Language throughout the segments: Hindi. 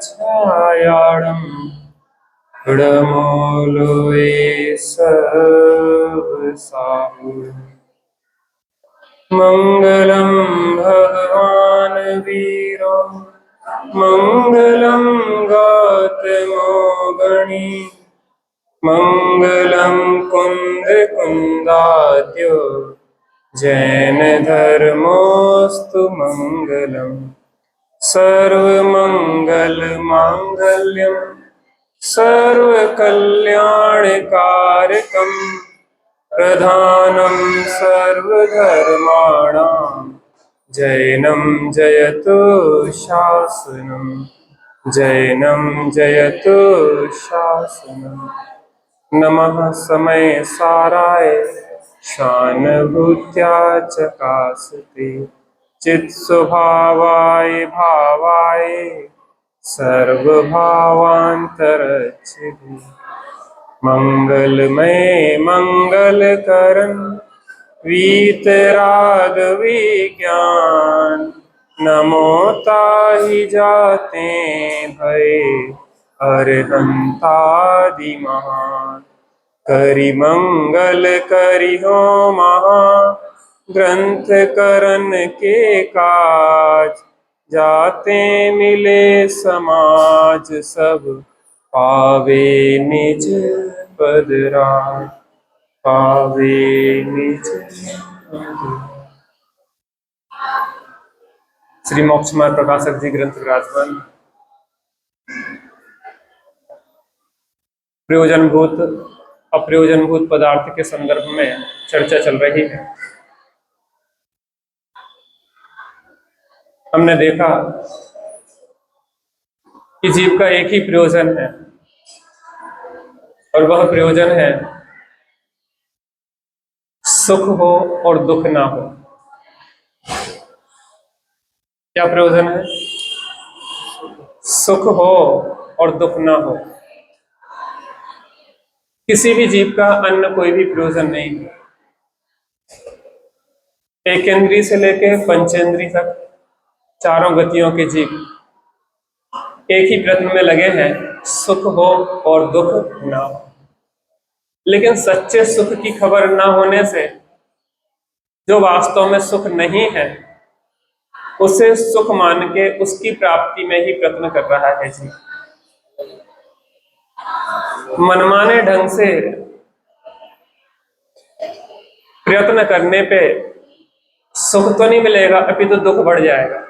छायाळं लोये सर्वसाहु मंगलं भगवान् वीरो मंगलं गौतमो मंगलं कुंद कुंदाद्यो जैन धर्मोस्तु मंगलम् सर्वमंगल मांगल्यं सर्वकल्याणकारकं प्रधानं सर्वधर्माणां जैनं जयतु शासनं जैनं जयतु शासनं। नमः समय साराय शानुभूत्या चकासते चित्स्वभावाय भावाय सर्वभावान्तरच्छिदे मंगलमय मंगलकरं वीतरागविज्ञान नमो ताहि जाते भय अरहंतादि महान करि मंगल करि हो महा ग्रंथ करन के काज जाते मिले समाज सब पावे निज पद राज पावे निज पद। श्री मोक्षमार्ग प्रकाशक जी ग्रंथ विराजमान। प्रयोजनभूत अप्रयोजनभूत पदार्थ के संदर्भ में चर्चा चल रही है। हमने देखा कि जीव का एक ही प्रयोजन है और वह प्रयोजन है सुख हो और दुख ना हो। क्या प्रयोजन है? सुख हो और दुख ना हो। किसी भी जीव का अन्य कोई भी प्रयोजन नहीं है। एकेंद्रीय से लेकर पंचेंद्रीय तक चारों गतियों के जीव एक ही प्रयत्न में लगे हैं, सुख हो और दुख ना हो। लेकिन सच्चे सुख की खबर ना होने से जो वास्तव में सुख नहीं है उसे सुख मान के उसकी प्राप्ति में ही प्रयत्न कर रहा है जी। मनमाने ढंग से प्रयत्न करने पे सुख तो नहीं मिलेगा, अपितु दुख बढ़ जाएगा।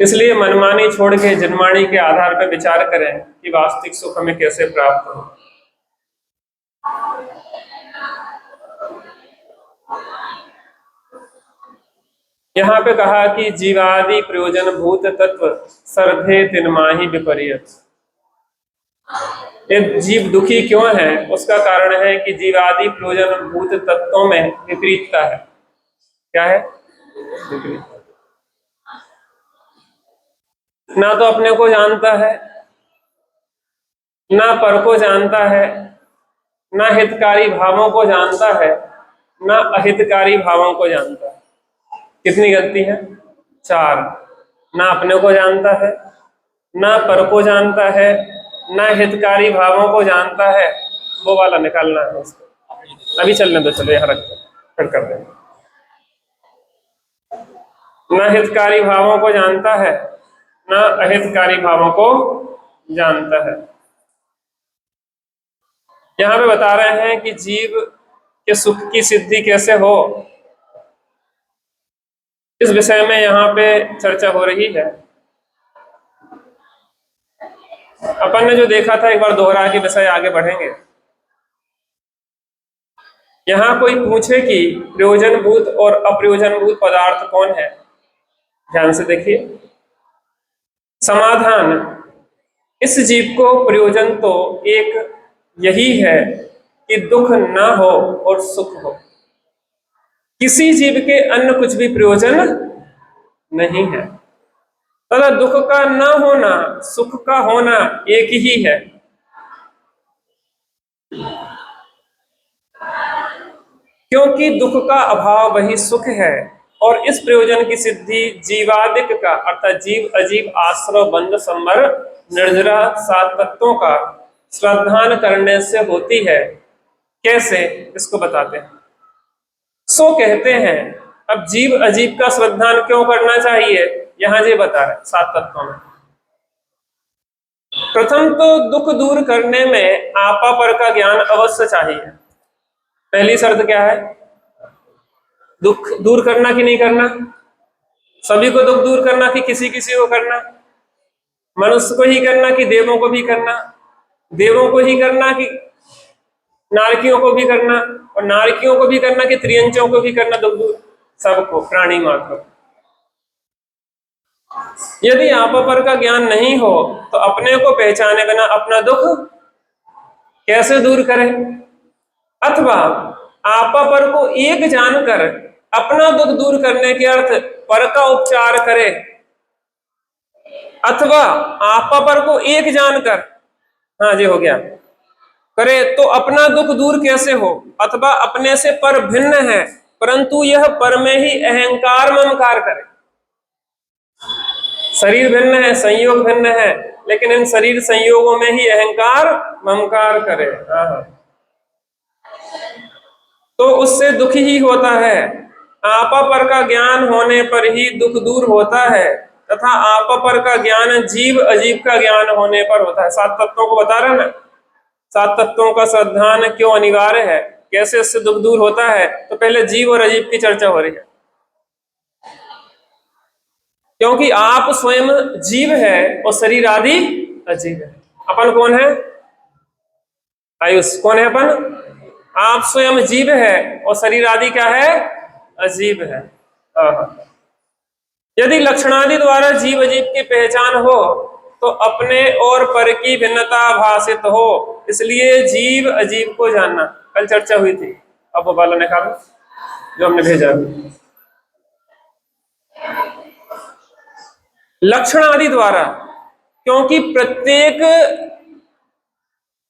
इसलिए मनमानी छोड़ के जनमानी के आधार पर विचार करें कि वास्तविक सुख हमें कैसे प्राप्त हो। यहाँ पे कहा कि जीवादि प्रयोजन भूत तत्व सर्वे तिन्माहि विपर्यत। ये जीव दुखी क्यों है? उसका कारण है कि जीवादि प्रयोजन भूत तत्वों में विपरीतता है। क्या है? विपरीत। ना तो अपने को जानता है, ना पर को जानता है, ना हितकारी भावों को जानता है, ना अहितकारी भावों को जानता है। कितनी गलती है? 4। ना अपने को जानता है, ना पर को जानता है, ना हितकारी भावों को जानता है। वो वाला निकालना है उसको। अभी चलने दो, चलो यहाँ रखते फिर कर देंगे। ना हितकारी भावों को जानता है, ना अहितकारी भावों को जानता है। यहाँ पे बता रहे हैं कि जीव के सुख की सिद्धि कैसे हो, इस विषय में यहाँ पे चर्चा हो रही है। अपन ने जो देखा था एक बार दोहरा के विषय आगे बढ़ेंगे। यहाँ कोई पूछे कि प्रयोजनभूत और अप्रयोजनभूत पदार्थ कौन है, ध्यान से देखिए। समाधान, इस जीव को प्रयोजन तो एक यही है कि दुख ना हो और सुख हो। किसी जीव के अन्य कुछ भी प्रयोजन नहीं है। तथा दुख का न होना, सुख का होना एक ही है। क्योंकि दुख का अभाव वही सुख है और इस प्रयोजन की सिद्धि जीवादिक का अर्थात जीव अजीव आश्रव बंध संबर निर्जरा सात तत्वों का श्रद्धान करने से होती है। कैसे, इसको बताते हैं। सो कहते हैं, अब जीव अजीव का श्रद्धान क्यों करना चाहिए, यहां ये बता रहे सात तत्वों में। प्रथम तो दुख दूर करने में आपा पर का ज्ञान अवश्य चाहिए। पहली शर्त क्या है, दुख दूर करना कि नहीं करना। सभी को दुख दूर करना कि किसी किसी को करना, मनुष्य को ही करना कि देवों को भी करना, देवों को ही करना कि नारकियों को भी करना, और नारकियों को भी करना कि त्रियंचों को भी करना दुख दूर, सबको, प्राणी मात्र। यदि आपा पर का ज्ञान नहीं हो तो अपने को पहचाने बिना अपना दुख कैसे दूर करें, अथवा आपा पर को एक जानकर अपना दुख दूर करने के अर्थ पर का उपचार करे, अथवा आपा पर को एक जानकर, हाँ जी हो गया, करे तो अपना दुख दूर कैसे हो, अथवा अपने से पर भिन्न है परंतु यह पर में ही अहंकार ममकार करे। शरीर भिन्न है, संयोग भिन्न है, लेकिन इन शरीर संयोगों में ही अहंकार ममकार करे, हाँ, तो उससे दुख ही होता है। आपा पर का ज्ञान होने पर ही दुख दूर होता है, तथा आपा पर का ज्ञान जीव अजीव का ज्ञान होने पर होता है। सात तत्वों को बता रहे ना, सात तत्वों का श्रद्धान क्यों अनिवार्य है, कैसे इससे दुख दूर होता है, तो पहले जीव और अजीव की चर्चा हो रही है। क्योंकि आप स्वयं जीव है और शरीर आदि अजीव है। अपन कौन है, आयुष, कौन है अपन, आप स्वयं जीव है और शरीर आदि क्या है, अजीव है। यदि लक्षणादि द्वारा जीव अजीव की पहचान हो तो अपने और पर की भिन्नता भाषित हो, इसलिए जीव अजीव को जानना। कल चर्चा हुई थी, अब वो वाला निकालो जो हमने भेजा। लक्षण आदि द्वारा, क्योंकि प्रत्येक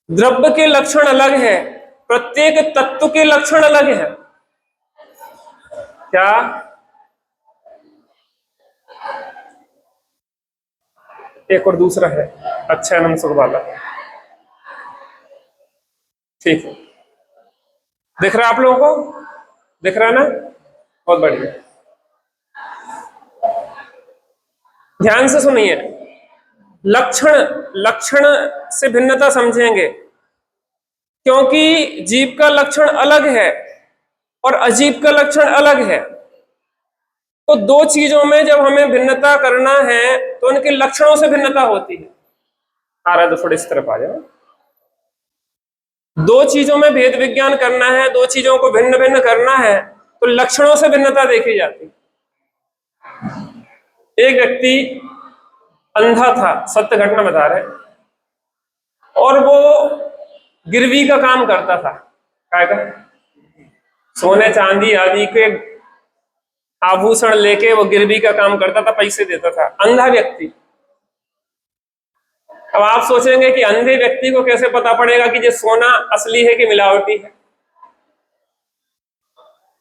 द्रव्य के लक्षण अलग है, प्रत्येक तत्व के लक्षण अलग है। क्या, एक और दूसरा है अच्छानंद सुख वाला, ठीक है, दिख रहा है आप लोगों को, दिख रहा है ना, बहुत बढ़िया, ध्यान से सुनिए। लक्षण, लक्षण से भिन्नता समझेंगे, क्योंकि जीव का लक्षण अलग है और अजीव का लक्षण अलग है। तो दो चीजों में जब हमें भिन्नता करना है तो उनके लक्षणों से भिन्नता होती है। आ रहा है तो थोड़ी इस तरफ आ जाओ। दो चीजों में भेद विज्ञान करना है, दो चीजों को भिन्न भिन्न करना है, तो लक्षणों से भिन्नता देखी जाती है। एक व्यक्ति अंधा था, सत्य घटना बता रहे, और वो गिरवी का काम करता था। क्या का, सोने चांदी आदि के आभूषण लेके वो गिरवी का काम करता था, पैसे देता था, अंधा व्यक्ति। अब आप सोचेंगे कि अंधे व्यक्ति को कैसे पता पड़ेगा कि ये सोना असली है कि मिलावटी है,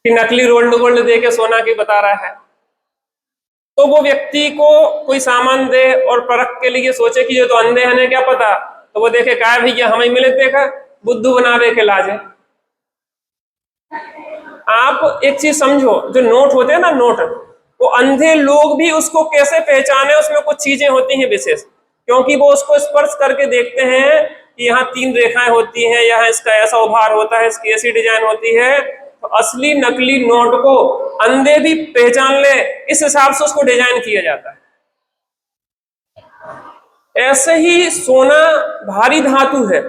कि नकली रोल्ड गोल्ड दे के सोना की बता रहा है। तो वो व्यक्ति को कोई सामान दे और परख के लिए सोचे कि ये तो अंधे हैं, क्या पता, तो वो देखे क्या भैया हमें मिले, देखा बुद्धू बनावे के लाजे। आप एक चीज समझो, जो नोट होते हैं ना, नोट, वो अंधे लोग भी उसको कैसे पहचाने, उसमें कुछ चीजें होती हैं विशेष, क्योंकि वो उसको स्पर्श करके देखते हैं कि यहाँ 3 रेखाएं होती हैं, यहाँ इसका ऐसा उभार होता है, इसकी ऐसी डिजाइन होती है। तो असली नकली नोट को अंधे भी पहचान ले, इस हिसाब से उसको डिजाइन किया जाता है। ऐसे ही सोना भारी धातु है,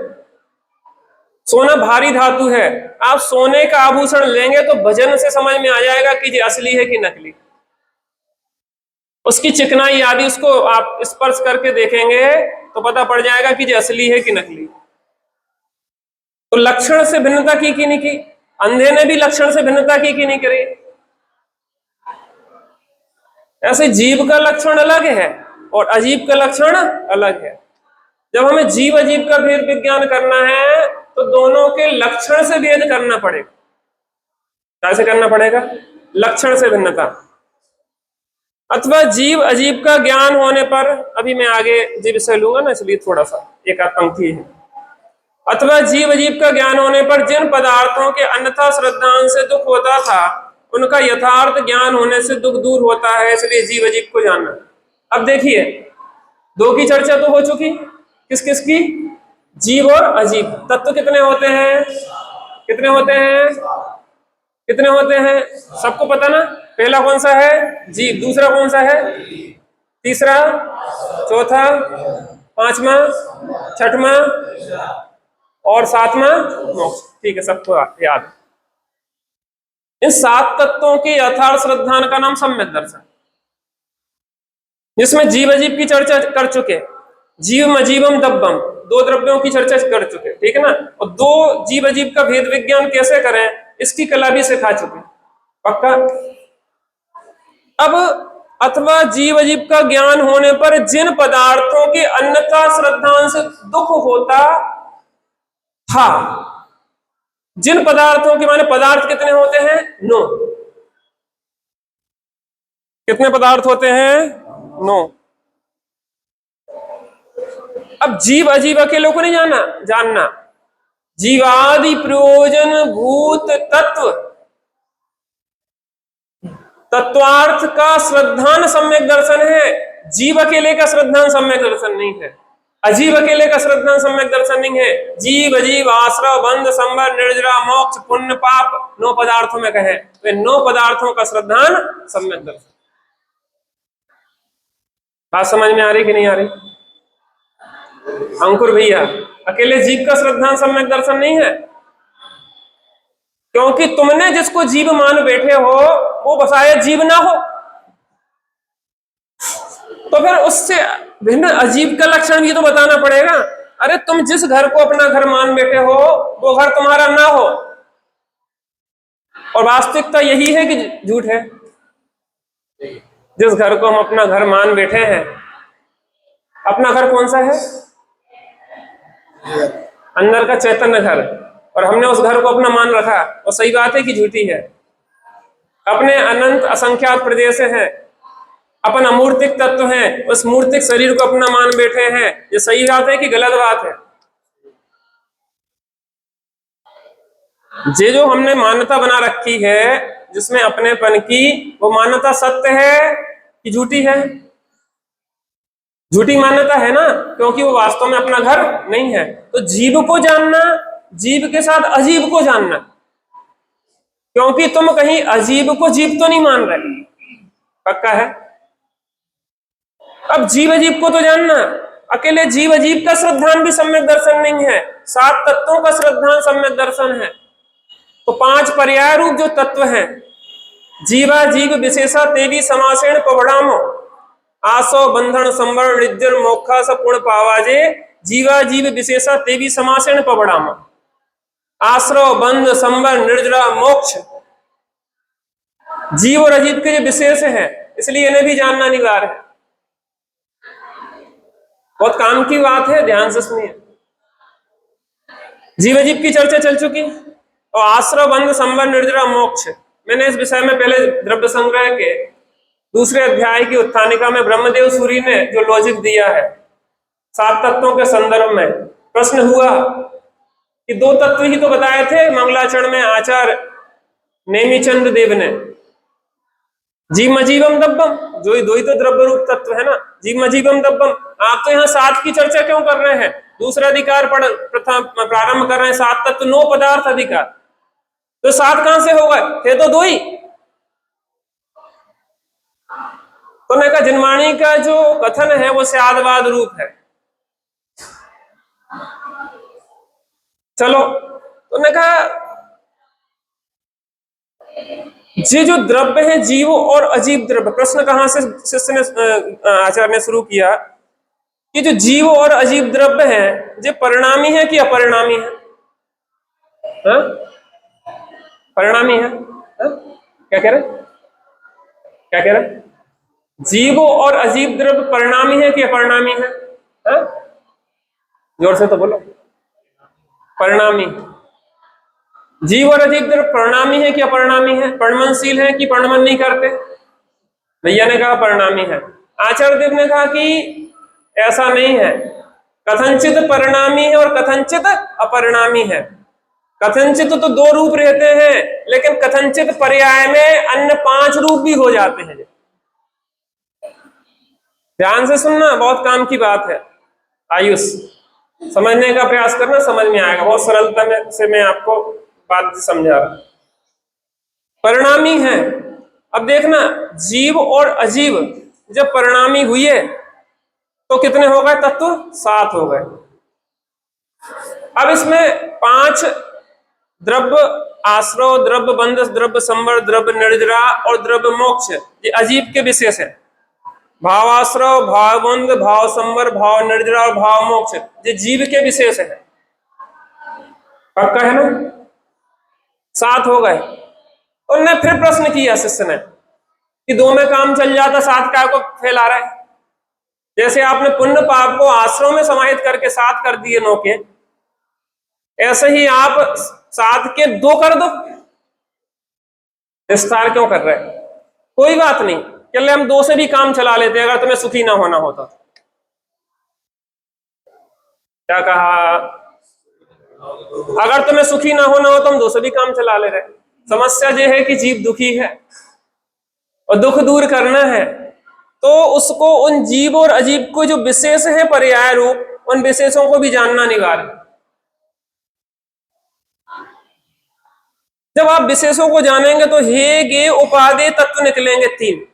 सोना भारी धातु है। आप सोने का आभूषण लेंगे तो वजन से समझ में आ जाएगा कि ये असली है कि नकली। उसकी चिकनाई आदि उसको आप स्पर्श करके देखेंगे तो पता पड़ जाएगा कि ये असली है कि नकली। तो लक्षण से भिन्नता की कि नहीं की, अंधे ने भी लक्षण से भिन्नता की कि नहीं करी। ऐसे जीव का लक्षण अलग है और अजीब का लक्षण अलग है। जब हमें जीव अजीब का भेद विज्ञान करना है तो दोनों के लक्षण से भेद करना पड़ेगा। कैसे करना पड़ेगा, लक्षण से भिन्नता। अथवा जीव अजीब का ज्ञान होने पर, अभी मैं आगे जीव विषय लूंगा ना, इसलिए थोड़ा सा एक आध पंक्ति है। अथवा जीव अजीब का ज्ञान होने पर जिन पदार्थों के अन्यथा श्रद्धांश से दुख होता था, उनका यथार्थ ज्ञान होने से दुख दूर होता है, इसलिए जीव अजीब को जानना। अब देखिए, दो की चर्चा तो हो चुकी, किस किस की? जीव और अजीब। तत्व कितने होते हैं? कितने होते हैं? कितने होते हैं? सबको पता ना? पहला कौन सा है? जीव। दूसरा कौन सा है? तीसरा, चौथा, पांचवा, छठवां और सातवां मोक्ष। ठीक है, सबको याद है। इन सात तत्वों के यथार्थ श्रद्धान का नाम सम्यक दर्शन, जिसमें जीव अजीब की चर्चा कर चुके। जीव अजीवम दब्बम, दो द्रव्यों की चर्चा कर चुके, ठीक है ना। और दो जीव अजीब का भेद विज्ञान कैसे करें, इसकी कला भी सिखा चुके। पक्का? अब अथवा जीव अजीब का ज्ञान होने पर जिन पदार्थों के अन्यथा श्रद्धांश दुख होता था, जिन पदार्थों के माने पदार्थ कितने होते हैं? 9। कितने पदार्थ होते हैं? 9। अब जीव अजीब अकेले को नहीं जानना। जीवादि प्रयोजन भूत तत्व, तत्वार्थ का श्रद्धान सम्यक दर्शन है। जीव अकेले का श्रद्धान सम्यक दर्शन नहीं है। अजीब अकेले का श्रद्धान सम्यक दर्शन नहीं है। जीव अजीब आश्रव बंध संबर निर्जरा मोक्ष पुण्य पाप 9 पदार्थों में कहे, तो 9 पदार्थों का श्रद्धान सम्यक दर्शन। बात समझ में आ रही कि नहीं आ रही? अंकुर भैया, अकेले जीव का श्रद्धान सम्यक दर्शन नहीं है, क्योंकि तुमने जिसको जीव मान बैठे हो वो बसाया जीव ना हो, तो फिर उससे भिन्न अजीब का लक्षण भी तो बताना पड़ेगा। अरे तुम जिस घर को अपना घर मान बैठे हो वो घर तुम्हारा ना हो, और वास्तविकता यही है कि झूठ है। जिस घर को हम अपना घर मान बैठे हैं, अपना घर कौन सा है? अंदर का चैतन्य घर, और हमने उस घर को अपना मान रखा, और सही बात है कि झूठी है। अपने अनंत असंख्यात प्रदेश हैं, अपन अमूर्तिक तत्व हैं, उस मूर्तिक शरीर को अपना मान बैठे हैं, ये सही बात है कि गलत बात है? ये जो हमने मान्यता बना रखी है जिसमें अपनेपन की, वो मान्यता सत्य है कि झूठी है? झूठी मान्यता है ना, क्योंकि वो वास्तव में अपना घर नहीं है। तो जीव को जानना, जीव के साथ अजीब को जानना, क्योंकि तुम कहीं अजीब को जीव तो नहीं मान रहे। पक्का है? अब जीव अजीब को तो जानना। अकेले जीव अजीब का श्रद्धान भी सम्यक दर्शन नहीं है, 7 तत्वों का श्रद्धान सम्यक दर्शन है। तो 5 पर्याय रूप जो तत्व हैं, जीवा जीव विशेषा तेवी समासेण पवड़ामो आसो बंधन संवरण निर्जन मोक्षा स पूर्ण पावाजे। जीवा जीव विशेषा तेवी समासेण पवड़ामो, आश्रव बंध संवर निर्जरा मोक्ष। जीव और अजीब के जो विशेष हैं, इसलिए इन्हें भी जानना अनिवार्य है। बहुत काम की बात है, ध्यान से सुनिए। जीव अजीब की चर्चा चल चुकी, और आश्रव बंध संवर निर्जरा मोक्ष। मैंने इस विषय में पहले द्रव्य संग्रह के दूसरे अध्याय की उत्थानिका में ब्रह्मदेव सूरी ने जो लॉजिक दिया है 7 तत्वों के संदर्भ में, प्रश्न हुआ कि 2 तत्व ही तो बताए थे मंगलाचरण में आचार्य नेमिचंद देव ने। जीव अजीवम दब्बम, जो ही 2 ही तो द्रव्य रूप तत्व है ना, जीव अजीवम दब्बम। आप तो यहाँ 7 की चर्चा क्यों कर रहे हैं? दूसरा अधिकार प्रथम प्रारंभ कर रहे हैं, 7 तत्व 9 पदार्थ अधिकार, तो 7 कहां से हो गए? थे तो 2 ही। तो ने कहा जिनवाणी का जो कथन है वो स्यादवाद रूप है। चलो, तो ने कहा ये जो द्रव्य है जीव और अजीब द्रव्य, प्रश्न कहां से शिष्य ने आचार्य ने शुरू किया कि जो जीव और अजीब द्रव्य है ये परिणामी है कि अपरिणामी है? हा? परिणामी है? हा? क्या कह रहे? क्या कह रहे? जीव और अजीब द्रव्य परिणामी है कि अपरिणामी है? हा? जोर से तो बोलो। परिणामी। जीव और अजीब द्रव्य परिणामी है कि अपरिणामी है? परिणमनशील है कि परिणमन नहीं करते? भैया ने कहा परिणामी है। आचार्य देव ने कहा कि ऐसा नहीं है, कथनचित परिणामी है और कथनचित अपरिणामी है। कथनचित तो दो रूप रहते हैं, लेकिन कथनचित पर्याय में अन्य 5 रूप भी हो जाते हैं। ध्यान से सुनना, बहुत काम की बात है। आयुष समझने का प्रयास करना, समझ में आएगा। बहुत सरलता में से मैं आपको बात समझा रहा। परिणामी है, अब देखना, जीव और अजीव जब परिणामी हुए तो कितने हो गए तत्व? 7 हो गए। अब इसमें 5 द्रव्य आश्रव, द्रव्य बंध, द्रव्य संवर, द्रव्य निर्जरा और द्रव्य मोक्ष, ये अजीव के विशेष है। भावाश्रव, भावबंध, भाव संवर, भाव निर्जरा और भाव मोक्ष, ये जीव के विशेष है। पक्का है ना? 7 हो गए। उनने फिर प्रश्न किया शिष्य ने कि 2 में काम चल जाता, 7 काय को फैला रहा है? जैसे आपने पुण्य पाप को आश्रम में समाहित करके 7 कर दिए 9 के, ऐसे ही आप 7 के 2 कर दो। विस्तार क्यों कर रहे हैं? कोई बात नहीं, चले हम 2 से भी काम चला लेते अगर तुम्हें सुखी ना होना होता। क्या कहा? अगर तुम्हें सुखी ना होना हो तो हम 2 से भी काम चला ले रहे। समस्या यह है कि जीव दुखी है और दुख दूर करना है तो उसको उन जीव और अजीव को जो विशेष है पर्याय रूप, उन विशेषों को भी जानना अनिवार्य। जब आप विशेषों को जानेंगे तो हे गे उपादेय तत्व निकलेंगे 3।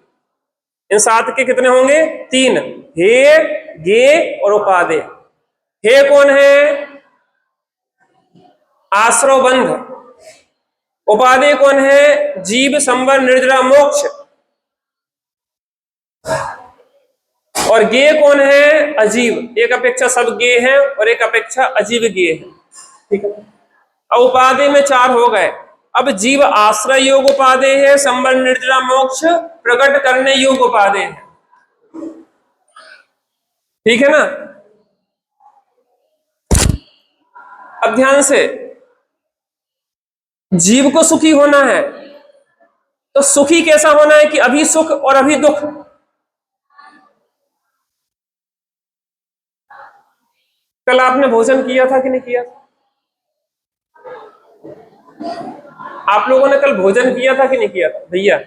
इन 7 के कितने होंगे? 3। हे, गे और उपादेय। हे कौन है? आश्रव बंध। उपादेय कौन है? जीव, संवर, निर्जरा, मोक्ष। और गे कौन है? अजीव। एक अपेक्षा सब गे हैं और एक अपेक्षा अजीव गे है। ठीक है। अब उपादेय में 4 हो गए। अब जीव आश्रय योग उपादेय है, संवर, निर्जरा, मोक्ष प्रकट करने योग उपादेय है। ठीक है ना? अब ध्यान से, जीव को सुखी होना है तो सुखी कैसा होना है कि अभी सुख और अभी दुख। कल आपने भोजन किया था कि नहीं किया था? आप लोगों ने कल भोजन किया था कि नहीं किया था? भैया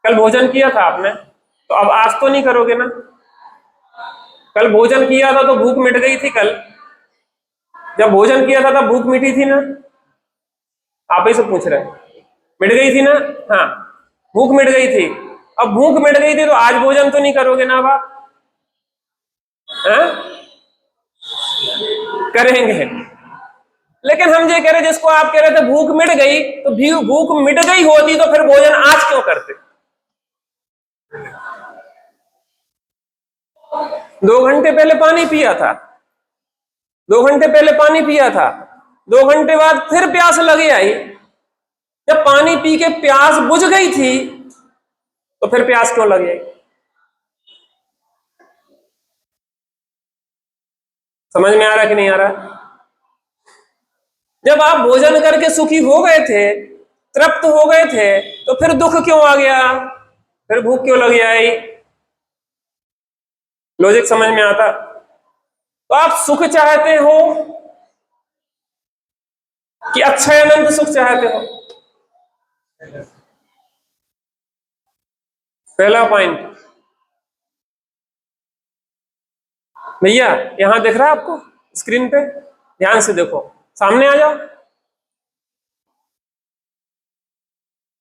कल भोजन किया था आपने, तो अब आज तो नहीं करोगे ना? कल भोजन किया था तो भूख मिट गई थी। कल जब भोजन किया था तब भूख मिटी थी ना? आप ही से पूछ रहे हैं। मिट गई थी ना? हाँ, भूख मिट गई थी। अब भूख मिट गई थी तो आज भोजन तो नहीं करोगे ना? आप करेंगे। लेकिन हम ये कह रहे, जिसको आप कह रहे थे भूख मिट गई, तो भूख मिट गई होती तो फिर भोजन आज क्यों करते? 2 घंटे पहले पानी पिया था, 2 घंटे पहले पानी पिया था, 2 घंटे बाद फिर प्यास लगी आई। जब पानी पी के प्यास बुझ गई थी तो फिर प्यास क्यों लगी आई? समझ में आ रहा कि नहीं आ रहा? जब आप भोजन करके सुखी हो गए थे, तृप्त हो गए थे, तो फिर दुख क्यों आ गया? फिर भूख क्यों लगी आई? लॉजिक समझ में आता? तो आप सुख चाहते हो कि अक्षय अनंत सुख चाहते हो? पहला पॉइंट भैया यहां दिख रहा है आपको स्क्रीन पे? ध्यान से देखो, सामने आ जाओ।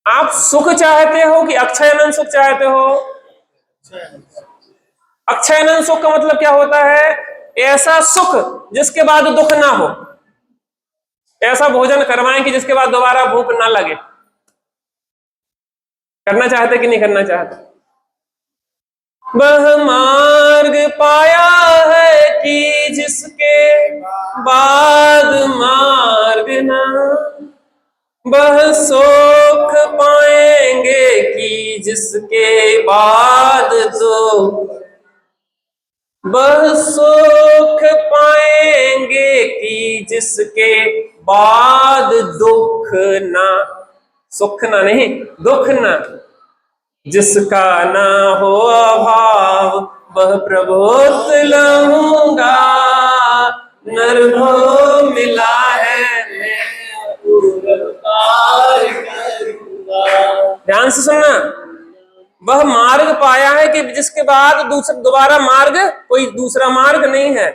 आप सुख चाहते हो कि अक्षय अनंत सुख चाहते हो? अक्षय अनंत सुख का मतलब क्या होता है? ऐसा सुख जिसके बाद दुख ना हो, ऐसा भोजन करवाएं कि जिसके बाद दोबारा भूख ना लगे। करना चाहते कि नहीं करना चाहते? वह मार्ग पाया है कि जिसके बाद मार्ग ना, वह सुख पाएंगे कि जिसके बाद दुख, वह सुख पाएंगे कि जिसके बाद दुख ना, सुख ना नहीं दुख ना, जिसका ना हो अभाव वह प्रभुत लहूंगा, नरभव मिला है मैं पुरस्कार करूंगा। ध्यान से सुनना, वह मार्ग पाया है कि जिसके बाद दोबारा मार्ग, कोई दूसरा मार्ग नहीं है,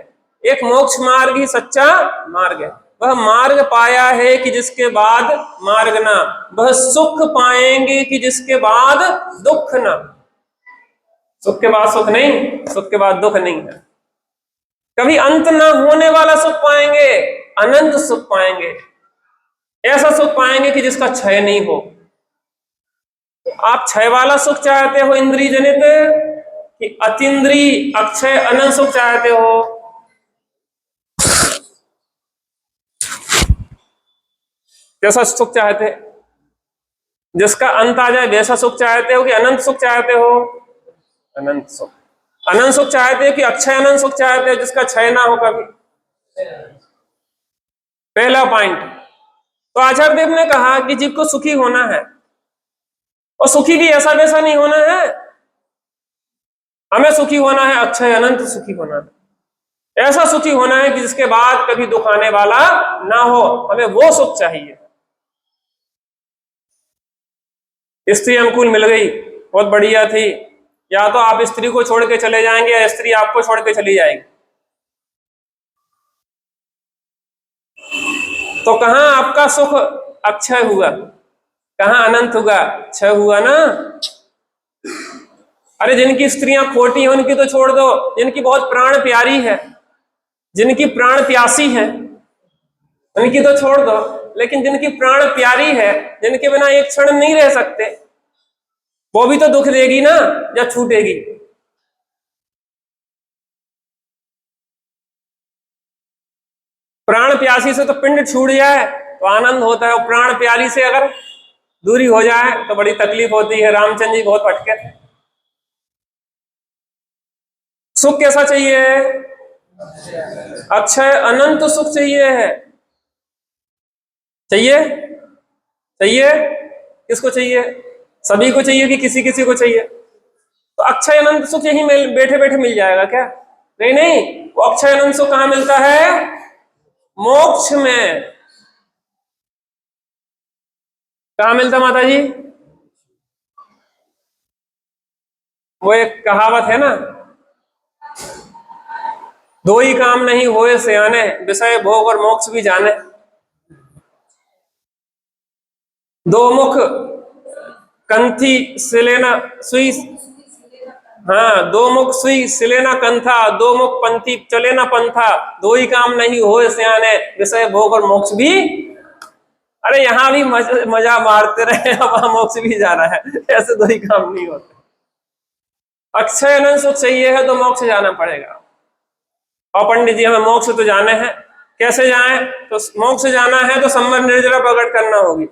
एक मोक्ष मार्ग ही सच्चा मार्ग है। वह मार्ग पाया है कि जिसके बाद मार्ग ना, वह सुख पाएंगे कि जिसके बाद दुख ना। सुख के बाद सुख नहीं, सुख के बाद दुख नहीं है। कभी अंत ना होने वाला सुख पाएंगे, अनंत सुख पाएंगे, ऐसा सुख पाएंगे कि जिसका क्षय नहीं हो। आप क्षय वाला सुख चाहते हो इंद्रिय जनित, कि अतीन्द्रिय अक्षय अनंत सुख चाहते हो? कैसा सुख चाहते, जिसका अंत आ जाए वैसा सुख चाहते हो कि अनंत सुख चाहते हो? अनंत सुख। अनंत सुख चाहते हो कि अक्षय अनंत सुख चाहते हो जिसका क्षय ना हो कभी? पहला पॉइंट। तो आचार्य देव ने कहा कि जीव को सुखी होना है, और सुखी भी ऐसा वैसा नहीं होना है। हमें सुखी होना है, अक्षय अनंत सुखी होना है, ऐसा सुखी होना है कि जिसके बाद कभी दुख आने वाला ना हो। हमें वो सुख चाहिए। स्त्री अनुकूल मिल गई, बहुत बढ़िया थी, या तो आप स्त्री को छोड़ के चले जाएंगे या स्त्री आपको छोड़ के चली जाएगी। तो कहां आपका सुख अक्षय हुआ, कहां अनंत हुआ? क्षय हुआ ना। अरे जिनकी स्त्रियां खोटी हैं उनकी तो छोड़ दो, जिनकी बहुत प्राण प्यारी है, जिनकी प्राण प्यासी है, उनकी तो छोड़ दो, लेकिन जिनकी प्राण प्यारी है, जिनके बिना एक क्षण नहीं रह सकते, वो भी तो दुख देगी ना या छूटेगी? प्राण प्यासी से तो पिंड छूट जाए तो आनंद होता है, और प्राण प्यारी से अगर दूरी हो जाए तो बड़ी तकलीफ होती है। रामचंद्र जी बहुत भटके थे। सुख कैसा चाहिए है? अक्षय अनंत सुख चाहिए है। चाहिए? चाहिए? किसको चाहिए? सभी को चाहिए कि किसी किसी को चाहिए? तो अक्षय अनंत सुख यही बैठे बैठे मिल जाएगा क्या? नहीं नहीं, वो अक्षय अनंत सुख कहां मिलता है? मोक्ष में। कहां मिलता माता जी? वो एक कहावत है ना, दो ही काम नहीं होए सयाने, विषय भोग और मोक्ष भी जाने। दो मुख कंथी सिलेना सुई, हाँ, दो मुख सुई सिलेना कंथा, दो मुख पंथी चले ना पंथा, दो ही काम नहीं होए सयाने, विषय भोग और मोक्ष भी। अरे यहां भी मजा मारते रहे, अब मोक्ष भी जा रहा है, ऐसे दो ही काम नहीं होते। अक्षय अनंत सुख चाहिए है तो मोक्ष जाना पड़ेगा। और पंडित जी हमें मोक्ष तो जाने हैं, कैसे जाएं? तो मोक्ष जाना है तो संबंध निर्जरा प्रकट करना होगी।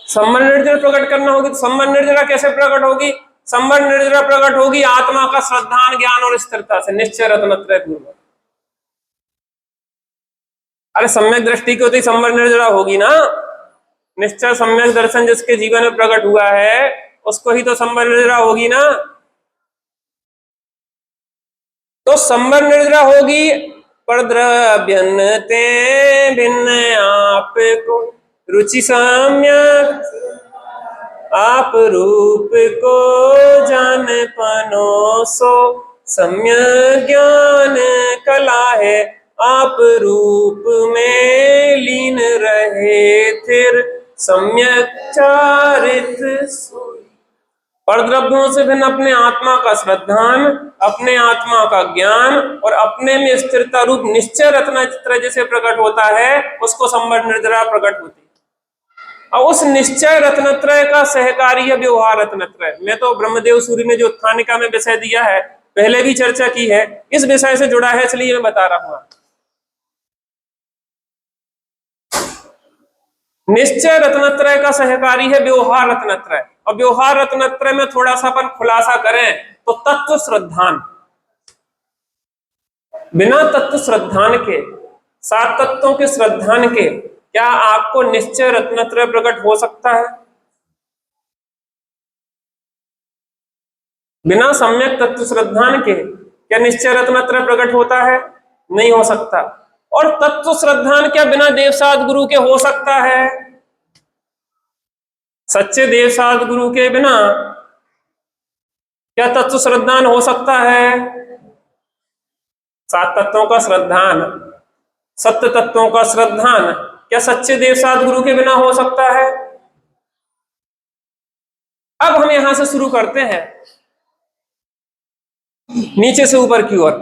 संबंध निर्जरा प्रकट करना होगी, तो संबंध निर्जरा कैसे प्रकट होगी? संबंध निर्जरा प्रकट होगी आत्मा का श्रद्धान ज्ञान और स्थिरता से, निश्चय रत्नत्रय पूर्वक। अरे सम्यक दृष्टि की होती संबंध निर्जरा होगी ना। निश्चय सम्यक दर्शन जिसके जीवन में प्रकट हुआ है उसको ही तो संबंध निर्जरा होगी ना। तो संबंध निर्जरा होगी, पर द्रव्यन्ते भिन्न आपको रुचि साम्य, आप रूप को जान पनो सो सम्यक ज्ञान कला है, आप रूप में लीन रहे फिर सम्यक चारित सोई। परद्रव्यों से भिन्न अपने आत्मा का श्रद्धान, अपने आत्मा का ज्ञान और अपने में स्थिरता रूप निश्चय रत्नत्रय जैसे प्रकट होता है, उसको संबंध निर्जरा प्रकट होती है। और उस निश्चय रत्नत्रय का सहकारी है व्यवहार रत्नत्रय। मैं तो ब्रह्मदेव सूर्य ने जो उत्थानिका में विषय दिया है पहले भी चर्चा की है, इस विषय से जुड़ा है इसलिए मैं बता रहा हूं। निश्चय रत्नत्रय का सहकारी है व्यवहार रत्नत्रय, और व्यवहार रत्नत्रय में थोड़ा सा अपन खुलासा करें तो तत्व श्रद्धान, बिना तत्व श्रद्धान के, सात तत्वों के श्रद्धान के, क्या आपको निश्चय रत्नत्रय प्रकट हो सकता है? बिना सम्यक तत्व श्रद्धान के क्या निश्चय रत्नत्रय प्रकट होता है? नहीं हो सकता। और तत्व श्रद्धान क्या बिना देवसाद गुरु के हो सकता है? सच्चे देवसाद गुरु के बिना क्या तत्व श्रद्धान हो सकता है? सात तत्वों का श्रद्धान, सत्य तत्वों का श्रद्धान क्या सच्चे देवसाद गुरु के बिना हो सकता है? अब हम यहां से शुरू करते हैं नीचे से ऊपर की ओर।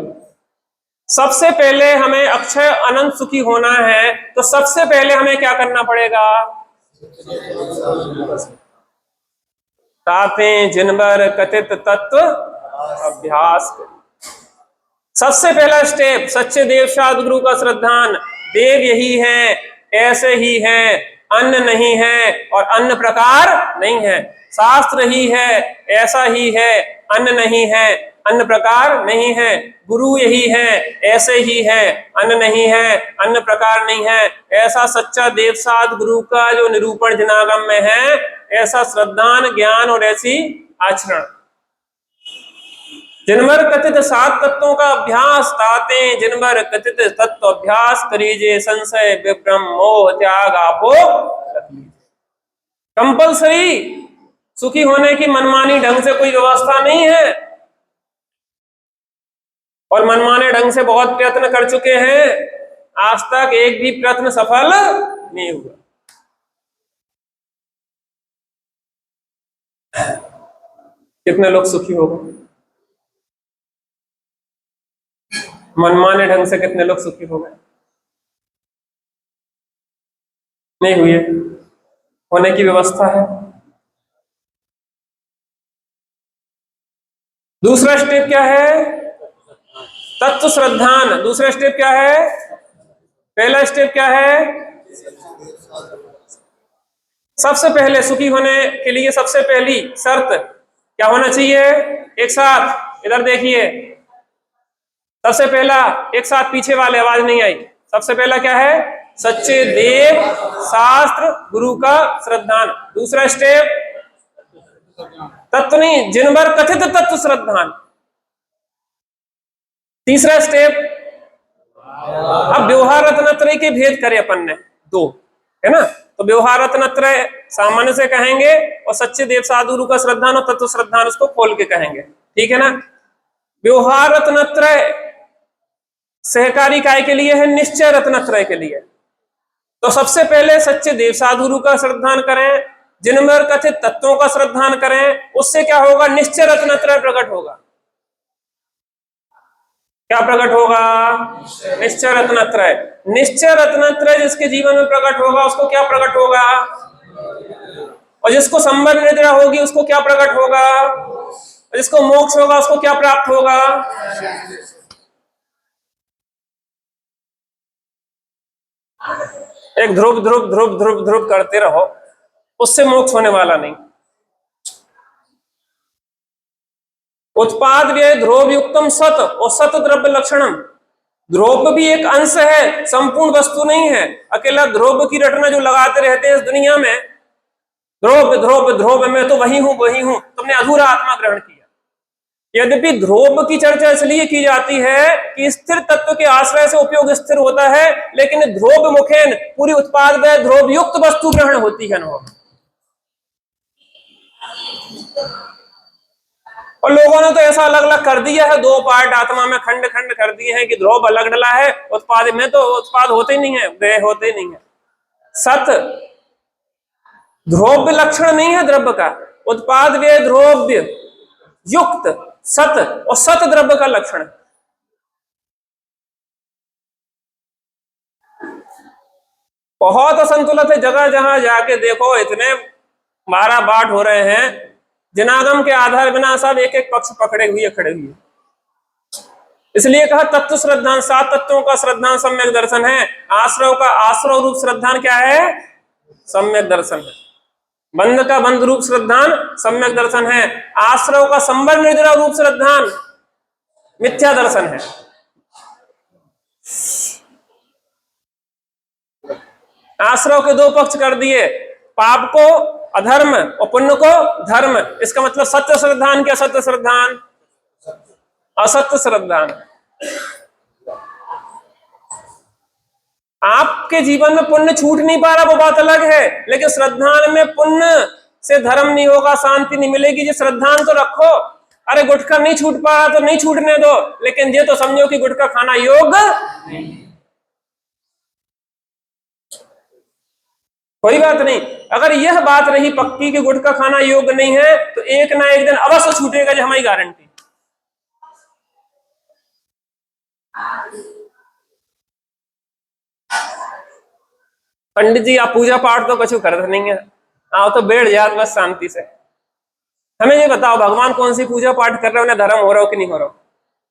सबसे पहले हमें अक्षय अनंत सुखी होना है, तो सबसे पहले हमें क्या करना पड़ेगा? तापे जिनवर कथित तत्व अभ्यास। सबसे पहला स्टेप सच्चे देवसाद गुरु का श्रद्धान। देव यही है, ऐसे ही है, अन्य नहीं है और अन्य प्रकार नहीं है। शास्त्र ही है, ऐसा ही है, अन्य नहीं है, अन्य प्रकार नहीं है। गुरु यही है, ऐसे ही है, अन्य नहीं है, अन्य प्रकार नहीं है। ऐसा सच्चा देवसाद गुरु का जो निरूपण जनागम में है, ऐसा श्रद्धान ज्ञान और ऐसी आचरण। जिनवर कथित सात तत्वों का अभ्यास ताते, जिनवर कथित तत्व अभ्यास करीजे, संशय विभ्रम मोह त्याग आपो। कंपलसरी सुखी होने की मनमानी ढंग से कोई व्यवस्था नहीं है, और मनमाने ढंग से बहुत प्रयत्न कर चुके हैं, आज तक एक भी प्रयत्न सफल नहीं हुआ। कितने लोग सुखी हो गए? मनमाने ढंग से कितने लोग सुखी हो गए? नहीं हुए। होने की व्यवस्था है। दूसरा स्टेप क्या है? तत्व श्रद्धान। दूसरा स्टेप क्या है? पहला स्टेप क्या है? सबसे पहले सुखी होने के लिए सबसे पहली शर्त क्या होना चाहिए? एक साथ इधर देखिए, सबसे पहला एक साथ, पीछे वाले आवाज नहीं आई। सबसे पहला क्या है? सच्चे देव शास्त्र गुरु का श्रद्धान। दूसरा स्टेप तत्व नहीं, जिनवर कथित तत्व श्रद्धान। तीसरा स्टेप, अब व्यवहार रत्नत्रय के भेद करे अपन ने दो, है ना? तो व्यवहार रत्नत्रय सामान्य से कहेंगे और सच्चे देव साधु गुरु का श्रद्धान और तत्व श्रद्धान उसको खोल के कहेंगे, ठीक है ना? व्यवहार रत्नत्रय सहकारी काय के लिए है? निश्चय रत्नत्रय के लिए। तो सबसे पहले सच्चे देव साधु गुरु का श्रद्धान करें, जिनवर कथित तत्वों का श्रद्धान करें, उससे क्या होगा? निश्चय रत्नत्रय प्रकट होगा। क्या प्रकट होगा? निश्चय रत्नत्रय। निश्चय रत्नत्रय जिसके जीवन में प्रकट होगा उसको क्या प्रकट होगा? और जिसको संबंध निद्रा होगी उसको क्या प्रकट होगा? और जिसको मोक्ष होगा उसको क्या प्राप्त होगा? एक ध्रुव ध्रुव ध्रुव ध्रुव ध्रुव करते रहो, उससे मोक्ष होने वाला नहीं। उत्पाद व्यय ध्रुव युक्तम सत, और सत द्रव्य लक्षणम। ध्रुव भी एक अंश है, संपूर्ण वस्तु नहीं है। अकेला ध्रुव की रटना जो लगाते रहते हैं इस दुनिया में, ध्रुव ध्रुव ध्रुव, मैं तो वही हूं वही हूं, तुमने अधूरा आत्मा ग्रहण किया। यद्यपि ध्रुव की चर्चा इसलिए की जाती है कि स्थिर तत्व के आश्रय से उपयोग स्थिर होता है, लेकिन ध्रुव मुखेन पूरी उत्पाद व्यय ध्रुव युक्त वस्तु ग्रहण होती है अनुभव। और लोगों ने तो ऐसा अलग अलग कर दिया है, दो पार्ट आत्मा में खंड खंड कर दिए हैं कि ध्रुव अलग डला है, उत्पाद में तो उत्पाद होते ही नहीं है, व्यय होते ही नहीं है। सत ध्रुव लक्षण नहीं है द्रव्य का, उत्पाद व्यय ध्रुव्य युक्त सत, और सत द्रव्य का लक्षण है। बहुत असंतुलित है, जगह जहां जाके देखो इतने मारा बाट हो रहे हैं, जनागम के आधार बिना सब एक एक पक्ष पकड़े हुए खड़े हुए। इसलिए कहा तत्व श्रद्धान, सात तत्वों का श्रद्धान सम्यक दर्शन है। आश्रव का आश्रव रूप श्रद्धान क्या है? सम्यक दर्शन है। बंध का बंध रूप श्रद्धान सम्यक दर्शन है। आश्रव का संबंध निर्जरा रूप श्रद्धान मिथ्या दर्शन है। आश्रव के दो पक्ष कर दिए, पाप को अधर्म और पुण्य को धर्म। इसका मतलब सत्य श्रद्धान क्या सत्य श्रद्धान, असत्य श्रद्धान। आपके जीवन में पुण्य छूट नहीं पा रहा वो बात अलग है, लेकिन श्रद्धान में पुण्य से धर्म नहीं होगा, शांति नहीं मिलेगी। जो श्रद्धान तो रखो, अरे गुटखा नहीं छूट पा रहा तो नहीं छूटने दो, लेकिन ये तो समझो कि गुटखा खाना योग्य नहीं, कोई बात नहीं। अगर यह बात रही पक्की कि गुटखा खाना योग्य नहीं है, तो एक ना एक दिन अवश्य छूटेगा, जो हमारी गारंटी। पंडित जी आप पूजा पाठ तो कुछ करते नहीं है, आओ तो बैठ जात बस शांति से। हमें ये बताओ भगवान कौन सी पूजा पाठ कर रहे हो, उन्हें धर्म हो रहा हो कि नहीं हो रहा हो।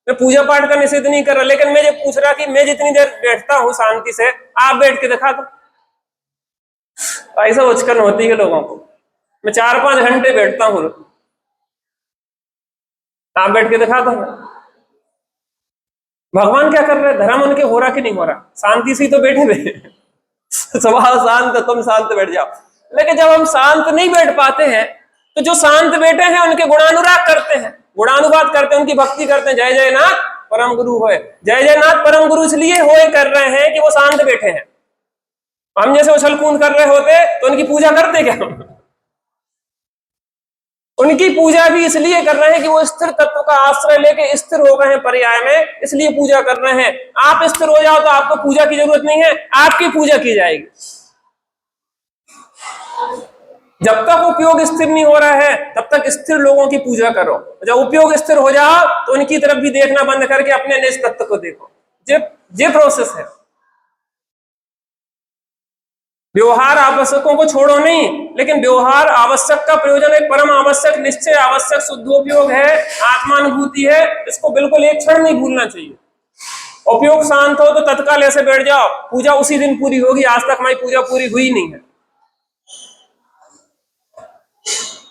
मैं पूजा पाठ का निषेध नहीं कर रहा, लेकिन मैं ये पूछ रहा कि मैं जितनी देर बैठता हूं शांति से, आप बैठ के दिखा दो। ऐसा उचकन होती है लोगों को। मैं 4-5 घंटे बैठता हूं, आप बैठ के दिखा दो। भगवान क्या कर रहे हैं, धर्म उनके हो रहा कि नहीं हो रहा, शांति से तो बैठे हुए स्वभाव शांत, तुम शांत बैठ जाओ। लेकिन जब हम शांत नहीं बैठ पाते हैं, तो जो शांत बैठे हैं उनके गुणानुराग करते हैं, गुणानुवाद करते हैं, उनकी भक्ति करते हैं। जय जय नाथ परम गुरु होए, जय जय नाथ परम गुरु इसलिए होए कर रहे हैं कि वो शांत बैठे हैं। हम जैसे उछल कूद कर रहे होते तो उनकी पूजा करते क्या हम? उनकी पूजा भी इसलिए कर रहे हैं कि वो स्थिर तत्व का आश्रय लेके स्थिर हो गए हैं पर्याय में, इसलिए पूजा कर रहे हैं। आप स्थिर हो जाओ तो आपको पूजा की जरूरत नहीं है, आपकी पूजा की जाएगी। जब तक उपयोग स्थिर नहीं हो रहा है तब तक स्थिर लोगों की पूजा करो। जब उपयोग स्थिर हो जाओ तो उनकी तरफ भी देखना बंद करके अपने निज तत्व को देखो। ये प्रोसेस है। व्यवहार आवश्यकों को छोड़ो नहीं, लेकिन व्यवहार आवश्यक का प्रयोजन एक परम आवश्यक, निश्चय आवश्यक शुद्धोपयोग है, आत्मानुभूति है। इसको बिल्कुल एक क्षण नहीं भूलना चाहिए। उपयोग शांत हो तो तत्काल ऐसे बैठ जाओ, पूजा उसी दिन पूरी होगी। आज तक हमारी पूजा पूरी हुई नहीं है।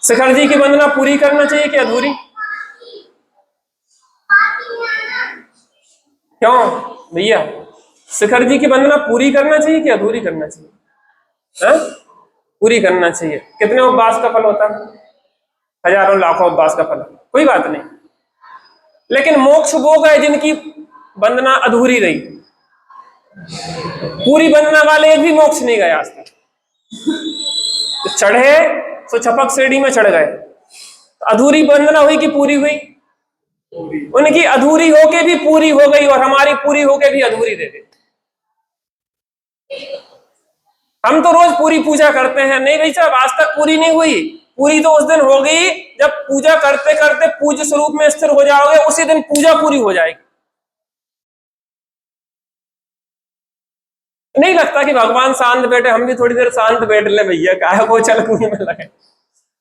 शिखर जी की वंदना पूरी करना चाहिए कि अधूरी? क्यों भैया, शिखर जी की वंदना पूरी करना चाहिए कि अधूरी करना चाहिए? है? पूरी करना चाहिए। कितने उपवास का फल होता है? हजारों लाखों उपवास का फल, कोई बात नहीं। लेकिन मोक्ष वो गए जिनकी वंदना अधूरी रही। पूरी वंदना वाले एक भी मोक्ष नहीं गए आज तक। तो चढ़े तो छपक सीढ़ी में चढ़ गए। अधूरी वंदना हुई कि पूरी हुई? उनकी अधूरी होके भी पूरी हो गई और हमारी पूरी होके भी अधूरी रह गई। हम तो रोज पूरी पूजा करते हैं, नहीं भाई साहब आज तक पूरी नहीं हुई। पूरी तो उस दिन होगी जब पूजा करते करते पूज्य स्वरूप में स्थिर हो जाओगे, उसी दिन पूजा पूरी हो जाएगी। नहीं लगता कि भगवान शांत बैठे, हम भी थोड़ी देर शांत बैठ ले भैया, काहे को उछल कूद में लगे।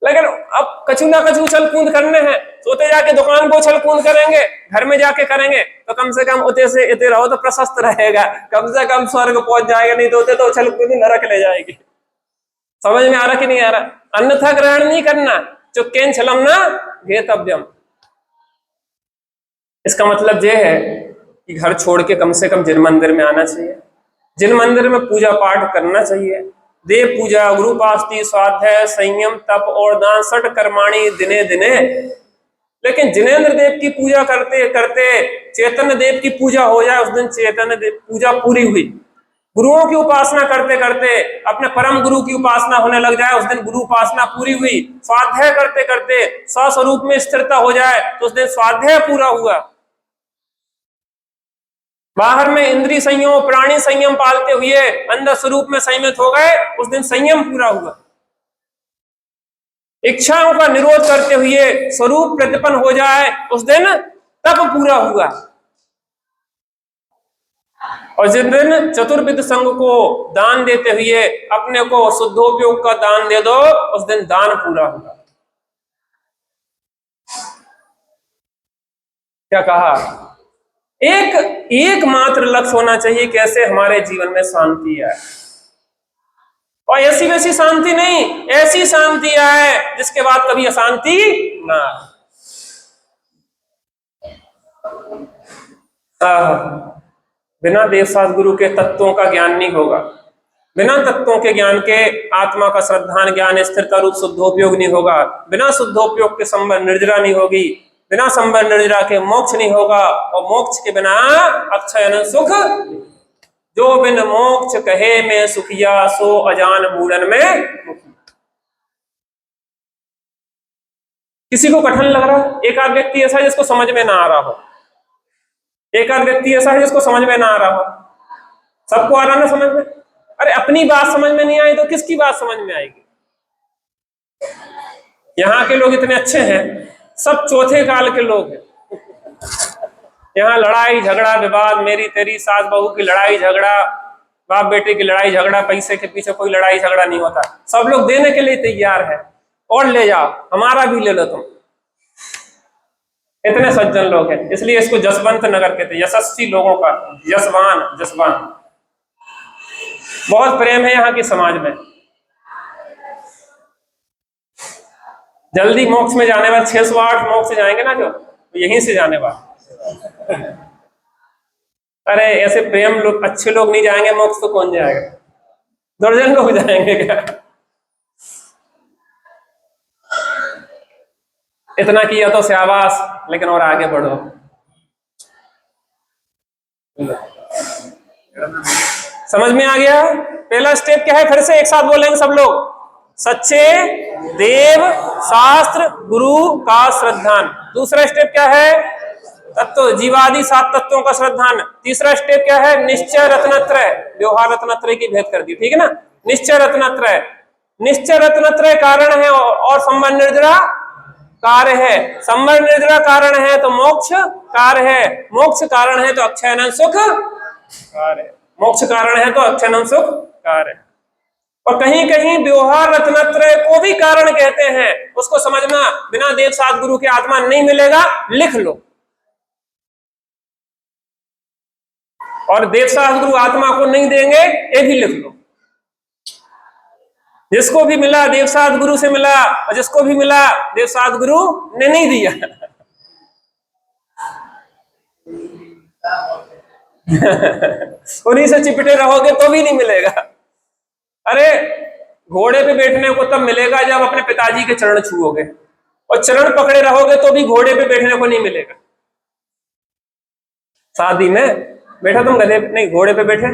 लेकिन अब कछु ना कछु उछल कूद करने हैं। सोते जाके दुकान को उछल कूद करेंगे, घर में जाके करेंगे, तो कम से कम उते से इते रहो तो प्रशस्त रहेगा, कम से कम स्वर्ग पहुंच जाएगा। नहीं तो उते तो उछल कूद नरक ले जाएगी। समझ में आ रहा कि नहीं आ रहा? अन्यथा ग्रहण नहीं करना, चुक्केन छलम ना घेतव्यम। इसका मतलब यह है कि घर छोड़ के कम से कम जिन मंदिर में आना चाहिए, जिन मंदिर में पूजा पाठ करना चाहिए, देव पूजा, गुरुपास्ति, स्वाध्याय, संयम, तप और दान, षट कर्माणि दिने दिने। लेकिन जिनेंद्र देव की पूजा करते करते चैतन्य देव की पूजा हो जाए, उस दिन चैतन्य देव पूजा पूरी हुई। गुरुओं की उपासना करते करते अपने परम गुरु की उपासना होने लग जाए, उस दिन गुरु उपासना पूरी हुई। स्वाध्याय करते करते स्वस्वरूप में स्थिरता हो जाए, तो उस दिन स्वाध्याय पूरा हुआ। बाहर में इंद्रिय संयम, प्राणी संयम पालते हुए अंदर स्वरूप में संयमित हो गए, उस दिन संयम पूरा हुआ। इच्छाओं का निरोध करते हुए स्वरूप प्रतिपन्न हो जाए, उस दिन तप पूरा हुआ। और जिस दिन चतुर्विध संघ को दान देते हुए अपने को शुद्धोपयोग का दान दे दो, उस दिन दान पूरा हुआ। क्या कहा? एक मात्र लक्ष्य होना चाहिए, कैसे हमारे जीवन में शांति आए। और ऐसी वैसी शांति नहीं, ऐसी शांति आए जिसके बाद कभी अशांति ना। बिना देव साथ गुरु के तत्वों का ज्ञान नहीं होगा। बिना तत्वों के ज्ञान के आत्मा का श्रद्धान ज्ञान स्थिरता रूप शुद्धोपयोग नहीं होगा। बिना शुद्धोपयोग के संबर निर्जरा नहीं होगी। बिना संबर निर्जरा के मोक्ष नहीं होगा, और मोक्ष के बिना अक्षय अनंत सुख। जो बिन मोक्ष कहे में सुखिया, सो अजान मूढ़न में मुखिया। किसी को कठिन लग रहा है, एक आध व्यक्ति ऐसा है जिसको समझ में ना आ रहा हो, एक आध व्यक्ति ऐसा है जिसको समझ में ना आ रहा हो। सबको आ रहा ना समझ में? अरे अपनी बात समझ में नहीं आई तो किसकी बात समझ में आएगी? यहाँ के लोग इतने अच्छे हैं, सब चौथे काल के लोग हैं। यहाँ लड़ाई झगड़ा विवाद, मेरी तेरी, सास बहू की लड़ाई झगड़ा, बाप बेटे की लड़ाई झगड़ा, पैसे के पीछे कोई लड़ाई झगड़ा नहीं होता। सब लोग देने के लिए तैयार है, और ले जाओ, हमारा भी ले लो तुम। इतने सज्जन लोग हैं, इसलिए इसको जसवंत नगर कहते, यशस्वी लोगों का, जसवान, जसवान। बहुत प्रेम है यहाँ के समाज में। जल्दी मोक्ष में जाने वाले 608 मोक्ष से जाएंगे ना जो, तो यहीं से जाने वाले। अरे ऐसे प्रेम लोग, अच्छे लोग नहीं जाएंगे मोक्ष तो कौन जाएगा? दर्जन लोग जाएंगे क्या? इतना किया तो शाबाश, लेकिन और आगे बढ़ो। समझ में आ गया? पहला स्टेप क्या है, फिर से एक साथ बोलेंगे सब लोग। सच्चे देव शास्त्र गुरु का श्रद्धान। दूसरा स्टेप क्या है? तत्व जीवादि 7 तत्वों का श्रद्धान। तीसरा स्टेप क्या है? निश्चय रत्नत्रय, व्यवहार रत्नत्रय की भेद कर दी, ठीक है ना? निश्चय रत्नत्रय, निश्चय रत्नत्रय कारण है और संबंध निर्जरा कार्य है। संबंध निर्जरा कारण है तो मोक्ष कार्य है, मोक्ष कारण है तो अक्षय सुख कार्य है, मोक्ष कारण है तो अक्षय सुख कार्य है। और कहीं कहीं व्यवहार रत्नत्रय को भी कारण कहते हैं, उसको समझना। बिना देव सात गुरु के आत्मा नहीं मिलेगा, लिख लो। और देव सात गुरु आत्मा को नहीं देंगे, ये भी लिख लो। जिसको भी मिला देव सात गुरु से मिला, और जिसको भी मिला देव सात गुरु ने नहीं दिया। उन्हीं से चिपटे रहोगे तो भी नहीं मिलेगा। अरे घोड़े पे बैठने को तब मिलेगा जब अपने पिताजी के चरण छुओगे, और चरण पकड़े रहोगे तो भी घोड़े पे बैठने को नहीं मिलेगा। शादी में बैठा तुम गधे पे, नहीं घोड़े पे बैठे।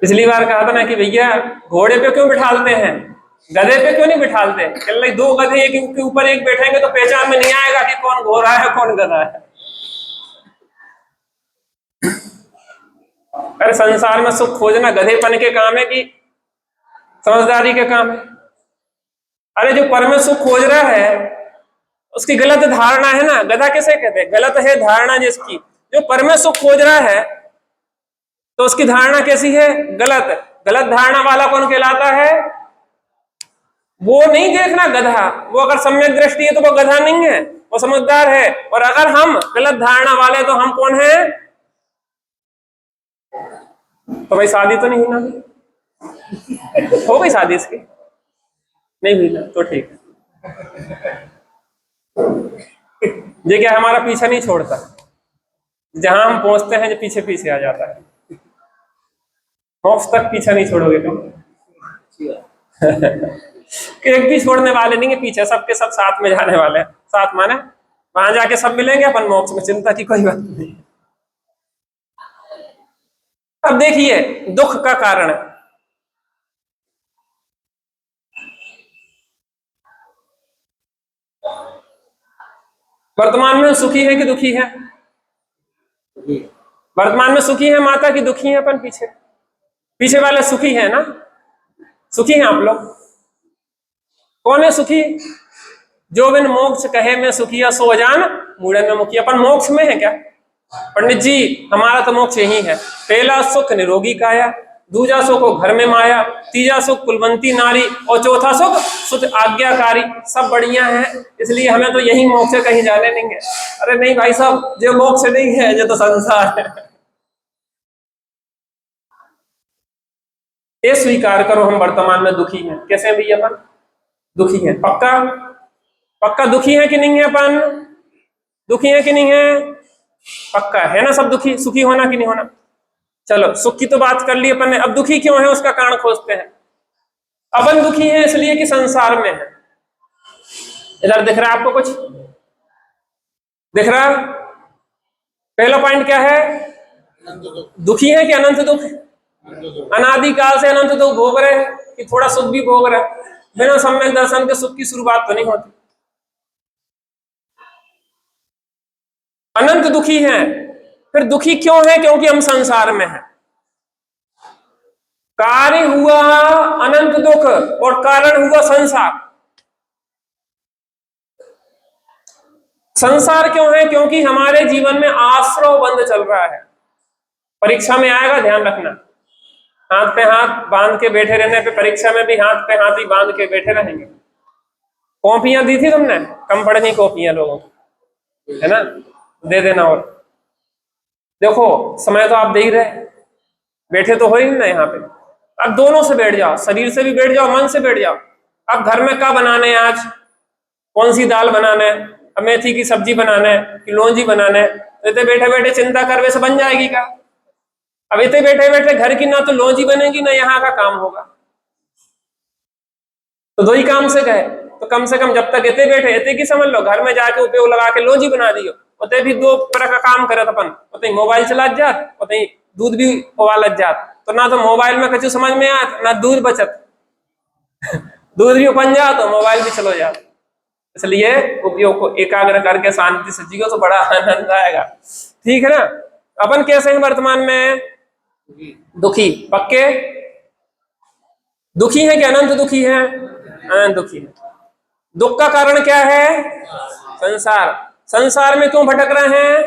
पिछली बार कहा था ना कि भैया घोड़े पे क्यों बिठालते हैं, गधे पे क्यों नहीं बिठालते? चल रही 2 गधे एक के ऊपर एक बैठेंगे तो पहचान में नहीं आएगा कि कौन घोड़ा है कौन गधा है। अरे संसार में सुख खोजना गधेपन के काम है कि समझदारी के काम है? अरे जो परम सुख खोज रहा है उसकी गलत धारणा है ना। गधा किसे कहते हैं? गलत है धारणा जिसकी। जो परम सुख खोज रहा है तो उसकी धारणा कैसी है? गलत। गलत धारणा वाला कौन कहलाता है? वो नहीं देखना गधा, वो अगर सम्यक दृष्टि है तो वो गधा नहीं है, वो समझदार है। और अगर हम गलत धारणा वाले तो हम कौन है? तो भाई शादी तो नहीं हुई ना? हो गई शादी इसकी? नहीं हुई ना? तो ठीक है। ये क्या हमारा पीछा नहीं छोड़ता, जहां हम पहुंचते हैं जो पीछे पीछे आ जाता है। मोक्ष तक पीछा नहीं छोड़ोगे तुम। एक भी छोड़ने वाले नहीं है पीछे, सबके सब साथ में जाने वाले हैं। साथ माने वहां जाके सब मिलेंगे अपन मोक्ष में, चिंता की कोई बात नहीं। अब देखिए दुख का कारण है। वर्तमान में सुखी है कि दुखी है? वर्तमान में सुखी है माता की दुखी है अपन? पीछे पीछे वाले सुखी है ना? सुखी हैं आप लोग? कौन है सुखी? जो बिन मोक्ष कहे मैं सुखिया, सो अजान मूढ़न में मुखिया। अपन मोक्ष में है क्या पंडित जी? हमारा तो मोक्ष यही है। पहला सुख निरोगी काया, दूजा सुख घर में माया, तीजा सुख कुलवंती नारी, और चौथा सुख सुख आज्ञाकारी। सब बढ़िया है, इसलिए हमें तो यही मोक्ष है, कहीं जाने नहीं है। अरे नहीं भाई साहब, जो मोक्ष नहीं है जो तो संसार है। ये स्वीकार करो हम वर्तमान में दुखी हैं। कैसे हैं भैया? अपन दुखी हैं पक्का? पक्का दुखी है कि नहीं है? अपन दुखी है कि नहीं है? पक्का है ना? सब दुखी, सुखी होना कि नहीं होना? चलो सुख की तो बात कर ली अपन ने, अब दुखी क्यों है उसका कारण खोजते हैं। अपन दुखी है इसलिए कि संसार में है। इधर दिख रहा है आपको कुछ दिख रहा? पहला पॉइंट क्या है? दुखी है कि अनंत दुख? अनादिकाल से अनंत दुख भोग रहे हैं कि थोड़ा सुख भी भोग रहे हैं? बिना सम्यक दर्शन के सुख की शुरुआत तो नहीं होती। अनंत दुखी हैं। फिर दुखी क्यों है? क्योंकि हम संसार में हैं। कार्य हुआ अनंत दुख और कारण हुआ संसार। संसार क्यों है? क्योंकि हमारे जीवन में आश्रव बंध चल रहा है। परीक्षा में आएगा, ध्यान रखना, हाथ पे हाथ बांध के बैठे रहने पे परीक्षा में भी हाथ पे हाथ ही बांध के बैठे रहेंगे। कॉपियां दी थी तुमने, कम पढ़नी कॉपियां लोगों को, है ना? दे देना। और देखो समय तो आप दे ही रहे, बैठे तो हो ही ना यहाँ पे। अब दोनों से बैठ जाओ, शरीर से भी बैठ जाओ, मन से बैठ जाओ। अब घर में क्या बनाने हैं आज? कौन सी दाल बनाना है? अब मेथी की सब्जी बनाना है कि लौंजी बनाना है? इतने बैठे बैठे चिंता कर वैसे बन जाएगी क्या? अब इतने बैठे बैठे घर की ना तो लौंजी बनेगी ना यहाँ का काम होगा। तो दो ही काम से गए। तो कम से कम जब तक इतने बैठे, इतने की समझ लो, घर में जाके उपयोग लगा के लौंजी बना दियो, उतने भी दो तरह का काम करे अपन। उतने मोबाइल चला जात, उतने दूध भी उबालत जात। तो ना तो मोबाइल में कुछ समझ में आत, ना दूध बचत दूध भी उपन जात तो मोबाइल भी चलो जात। इसलिए उपयोग को एकाग्र करके शांति से जियो तो बड़ा आनंद आएगा। ठीक है ना? अपन कैसे हैं वर्तमान में? दुखी। पक्के दुखी है कि अनंत दुखी है? अनंत दुखी है। दुख का कारण क्या है? संसार। संसार में क्यों भटक रहे हैं?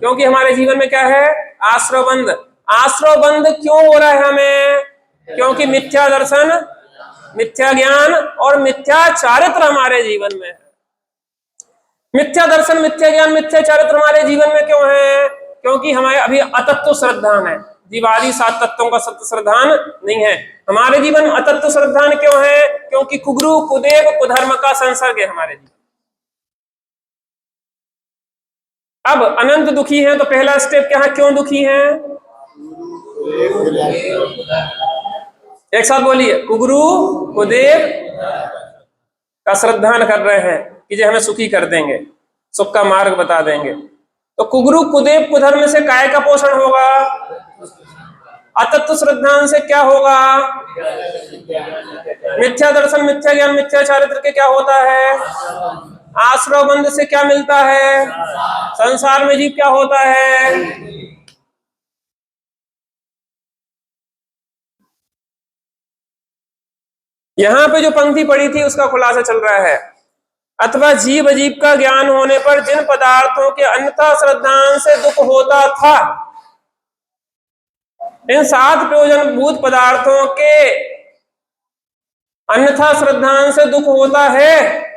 क्योंकि हमारे जीवन में क्या है? आश्रव बंध। आश्रव बंध क्यों हो रहा है हमें? क्योंकि मिथ्या दर्शन, मिथ्या ज्ञान और मिथ्या चारित्र हमारे जीवन में है। मिथ्या दर्शन, मिथ्या ज्ञान, मिथ्या चारित्र हमारे जीवन में क्यों है? क्योंकि हमारे अभी अतत्व श्रद्धान है। जीवादि सात तत्वों का सत्य श्रद्धान नहीं है हमारे जीवन में। अतत्व श्रद्धान क्यों है? क्योंकि कुगुरु कुदेव कुधर्म का संसर्ग है हमारे जीवन। अब अनंत दुखी है तो पहला स्टेप क्या है? क्यों दुखी है? एक साथ बोलिए, कुगुरु कुदेव का श्रद्धान कर रहे हैं कि जो हमें सुखी कर देंगे, सुख का मार्ग बता देंगे। तो कुगुरु कुदेव कुधर्म से काय का पोषण होगा? अतत्व श्रद्धान से क्या होगा? मिथ्या दर्शन, मिथ्या ज्ञान, मिथ्या चारित्र के क्या होता है? आश्रव बंध से क्या मिलता है? संसार में जीव क्या होता है? यहां पे जो पंक्ति पड़ी थी उसका खुलासा चल रहा है। अथवा जीव अजीब का ज्ञान होने पर जिन पदार्थों के अन्यथा श्रद्धान से दुख होता था, इन सात प्रयोजन भूत पदार्थों के अन्यथा श्रद्धान से दुख होता है।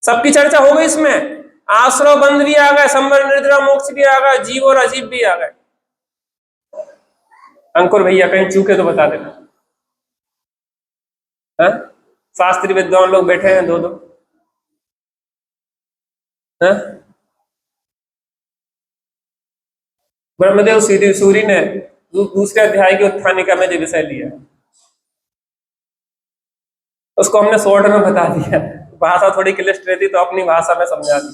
सबकी चर्चा हो गई इसमें। आश्रव बंध भी आ गए, संवर निद्रा मोक्ष भी आ गए, जीव और अजीब भी आ गए। अंकुर भैया कहीं चूके तो बता देना। शास्त्री विद्वान लोग बैठे हैं दो दो। ब्रह्मदेव सूरी ने दूसरे अध्याय की उत्थानिका में जो विषय लिया उसको हमने शॉर्ट में बता दिया। भाषा थोड़ी क्लिष्ट रहती तो अपनी भाषा में समझा दी।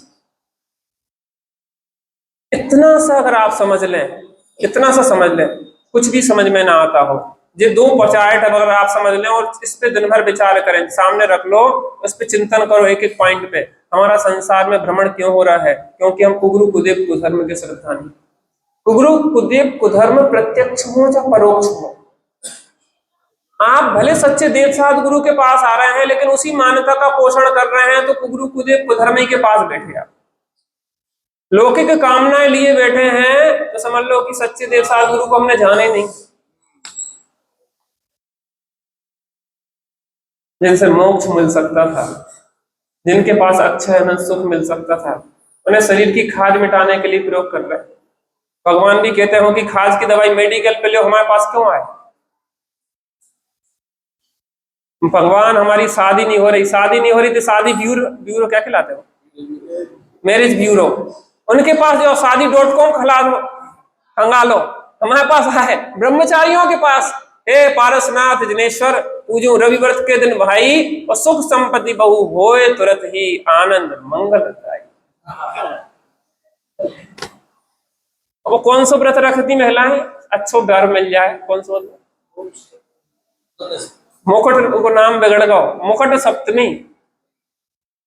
इतना सा अगर आप समझ लें, इतना सा समझ लें, कुछ भी समझ में ना आता हो, ये दो पॉइंट अगर आप समझ लें और इस पे दिन भर विचार करें, सामने रख लो, उस पे चिंतन करो एक एक पॉइंट पे। हमारा संसार में भ्रमण क्यों हो रहा है? क्योंकि हम कुगुरु कुदेव कुधर्म के श्रद्धानी। कुगुरु कुदेव कुधर्म प्रत्यक्ष हो या परोक्ष हो, आप भले सच्चे देव साध गुरु के पास आ रहे हैं लेकिन उसी मान्यता का पोषण कर रहे हैं तो कुगुरु कुदेव कुधर्मी के पास बैठे आप। लौकिक कामनाएं लिए बैठे हैं तो समझ लो कि सच्चे देव साध गुरु को हमने जाने नहीं, जिनसे मोक्ष मिल सकता था, जिनके पास अक्षय अनंत सुख मिल सकता था, उन्हें शरीर की खाज मिटाने के लिए प्रयोग कर रहे हैं। भगवान भी कहते हो कि खाज की दवाई मेडिकल पे लो, हमारे पास क्यों आए? भगवान हमारी शादी नहीं हो रही, शादी नहीं हो रही तो शादी ब्यूरो क्या कहलाते हो? Marriage bureau. उनके पास जो शादी.com खंगा लो, हमारे पास आए ब्रह्मचारियों के पास, हे पारसनाथ जिनेश्वर, पूजू रवि व्रत के दिन भाई, और सुख संपत्ति बहु होए तुरंत ही आनंद मंगलदायी। वो कौन सा व्रत रखती महिलाएं अच्छो घर मिल जाए? कौन सा? मुकुट को नाम बिगड़ गो, मुकुट सप्तमी।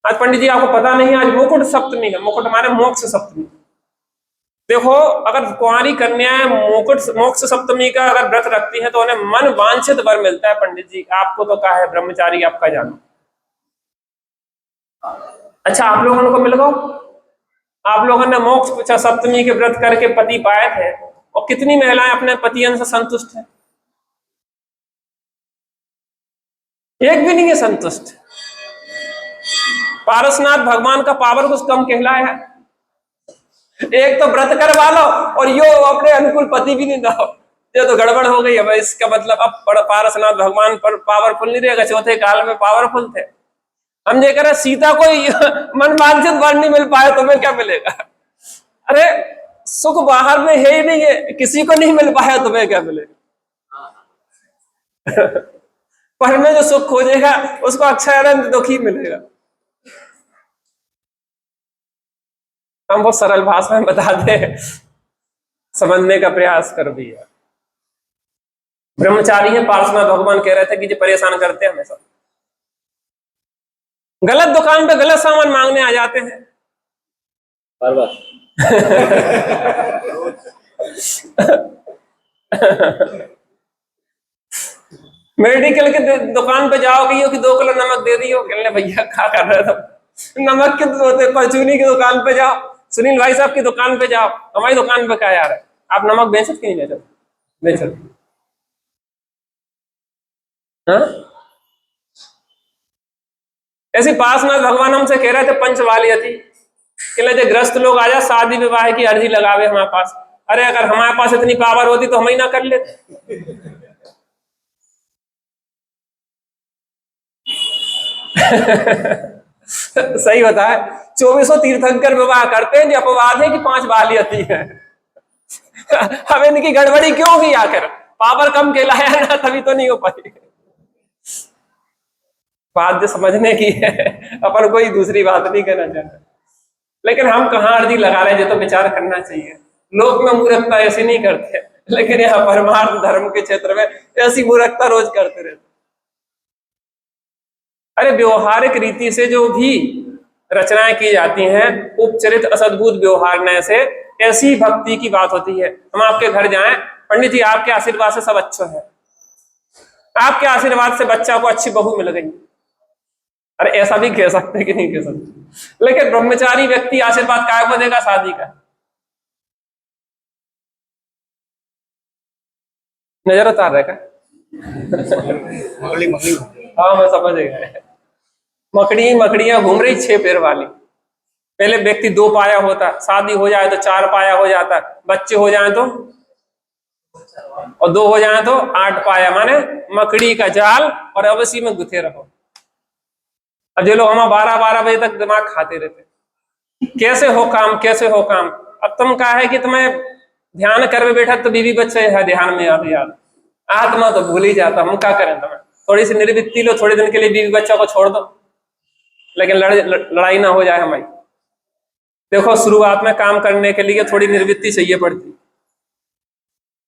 आज पंडित जी आपको पता नहीं है, आज मुकुट सप्तमी है। मुकुट माने मोक्ष सप्तमी। देखो, अगर कुंवारी कन्याएं मुकुट मोक्ष सप्तमी का अगर व्रत रखती हैं तो उन्हें मन वांछित वर मिलता है। पंडित जी आपको तो कहा है ब्रह्मचारी आपका जानो। अच्छा, आप लोगों को मिल गो? आप लोगों ने मोक्ष सप्तमी के व्रत करके पति पाए थे, और कितनी महिलाएं अपने पतियन से संतुष्ट हैं? एक भी नहीं है संतुष्ट। पारसनाथ भगवान का पावर कुछ कम कहलाया है। एक तो व्रत करवा लो और यो अपने अनुकूल पति भी नहीं दो, ये तो गड़बड़ हो गई है। इसका मतलब अब पारसनाथ भगवान पर पावरफुल नहीं रहेगा, चौथे काल में पावरफुल थे। हम ये कह रहे सीता को मन वांछित वर नहीं मिल पाया, तुम्हें क्या मिलेगा? अरे सुख बाहर में है ही नहीं है, किसी को नहीं मिल पाया, तुम्हें क्या मिलेगा? पर में जो सुख खोजेगा उसको अक्षय आनंद दुखी मिलेगा। हम वो सरल भाषा में बता दे, समझने का प्रयास कर दिया। ब्रह्मचारी है, पार्श्वनाथ भगवान कह रहे थे कि जो परेशान करते हैं हमेशा, गलत दुकान पे गलत सामान मांगने आ जाते हैं बार बार। मेडिकल के दुकान पे जाओ कि 2 किलो नमक दे दियो, कहने भैया क्या कर रहे थे? नमक के परचूनी की दुकान पे जाओ, सुनील भाई साहब की दुकान पे जाओ, हमारी दुकान पे क्या यार है, आप नमक बेच सकते नहीं? बेच सकते। ऐसी पार्श्वनाथ भगवान हमसे कह रहे थे पंचवालिया थी, कहले ग्रस्त लोग आ जा शादी विवाह की अर्जी लगावे हमारे पास। अरे अगर हमारे पास इतनी पावर होती तो हम ही ना कर लेते। सही बताए, 2400 तीर्थंकर विवाह करते हैं, अपवाद है कि 5 वालियती है। अब इनकी गड़बड़ी क्यों हुई? आकर पावर कम कहलाया ना, तभी तो नहीं हो पाई। बात जो समझने की है, अपन कोई दूसरी बात नहीं कहना चाहते, लेकिन हम कहाँ अर्जी लगा रहे हैं, जो तो विचार करना चाहिए। लोक में मूर्खता ऐसी नहीं करते, लेकिन यहाँ परमार्थ धर्म के क्षेत्र में ऐसी मूर्खता रोज करते रहते। अरे व्यवहारिक रीति से जो भी रचनाएं की जाती हैं, उपचरित असद्भुत व्यवहार से ऐसी भक्ति की बात होती है। हम आपके घर जाएं, पंडित जी आपके आशीर्वाद से सब अच्छा है, आपके आशीर्वाद से बच्चा को अच्छी बहू मिल गई। अरे ऐसा भी कह सकते कि नहीं कह सकते, लेकिन ब्रह्मचारी व्यक्ति आशीर्वाद काय को देगा? शादी का। नजर उतार रहे का? हाँ मैं समझ गया। मकड़ियां घूम रही 6 पैर वाली। पहले व्यक्ति 2 पाया होता, शादी हो जाए तो 4 पाया हो जाता, बच्चे हो जाए तो, और 2 हो जाए तो 8 पाया, माने मकड़ी का जाल, और अब इसी में गुथे रहो। अब जो लोग हम 12-12 बजे तक दिमाग खाते रहते, कैसे हो काम, कैसे हो काम। अब तुम कहा है कि तुम्हें ध्यान कर में बैठा तो बीवी बच्चे है ध्यान में याद, आत्मा तो भूल ही जाता। हम क्या करें? तुम्हें थोड़ी सी निर्वृत्ति लो, थोड़े दिन के लिए बीवी बच्चा को छोड़ दो, लेकिन लड़ाई ना हो जाए हमारी। देखो शुरुआत में काम करने के लिए थोड़ी निर्वृत्ति चाहिए पड़ती,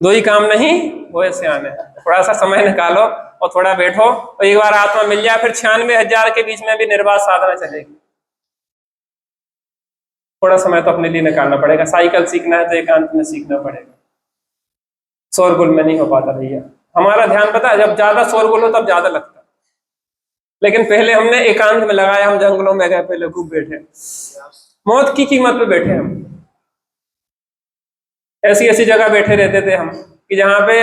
2 ही काम नहीं वो ऐसे आने। थोड़ा सा समय निकालो और थोड़ा बैठो, और एक बार आत्मा मिल जाए, फिर 96,000 के बीच में भी निर्वात साधना चलेगी। थोड़ा समय तो अपने लिए निकालना पड़ेगा। साइकिल सीखना है तो एकांत में सीखना पड़ेगा, शोरगुल में नहीं हो पाता भैया। हमारा ध्यान पता है, जब ज्यादा शोरगुल हो तब ज्यादा लगता, लेकिन पहले हमने एकांत में लगाया। हम जंगलों में गए, पहले खूब बैठे, मौत की कीमत पे बैठे हम। ऐसी ऐसी जगह बैठे रहते थे हम कि जहाँ पे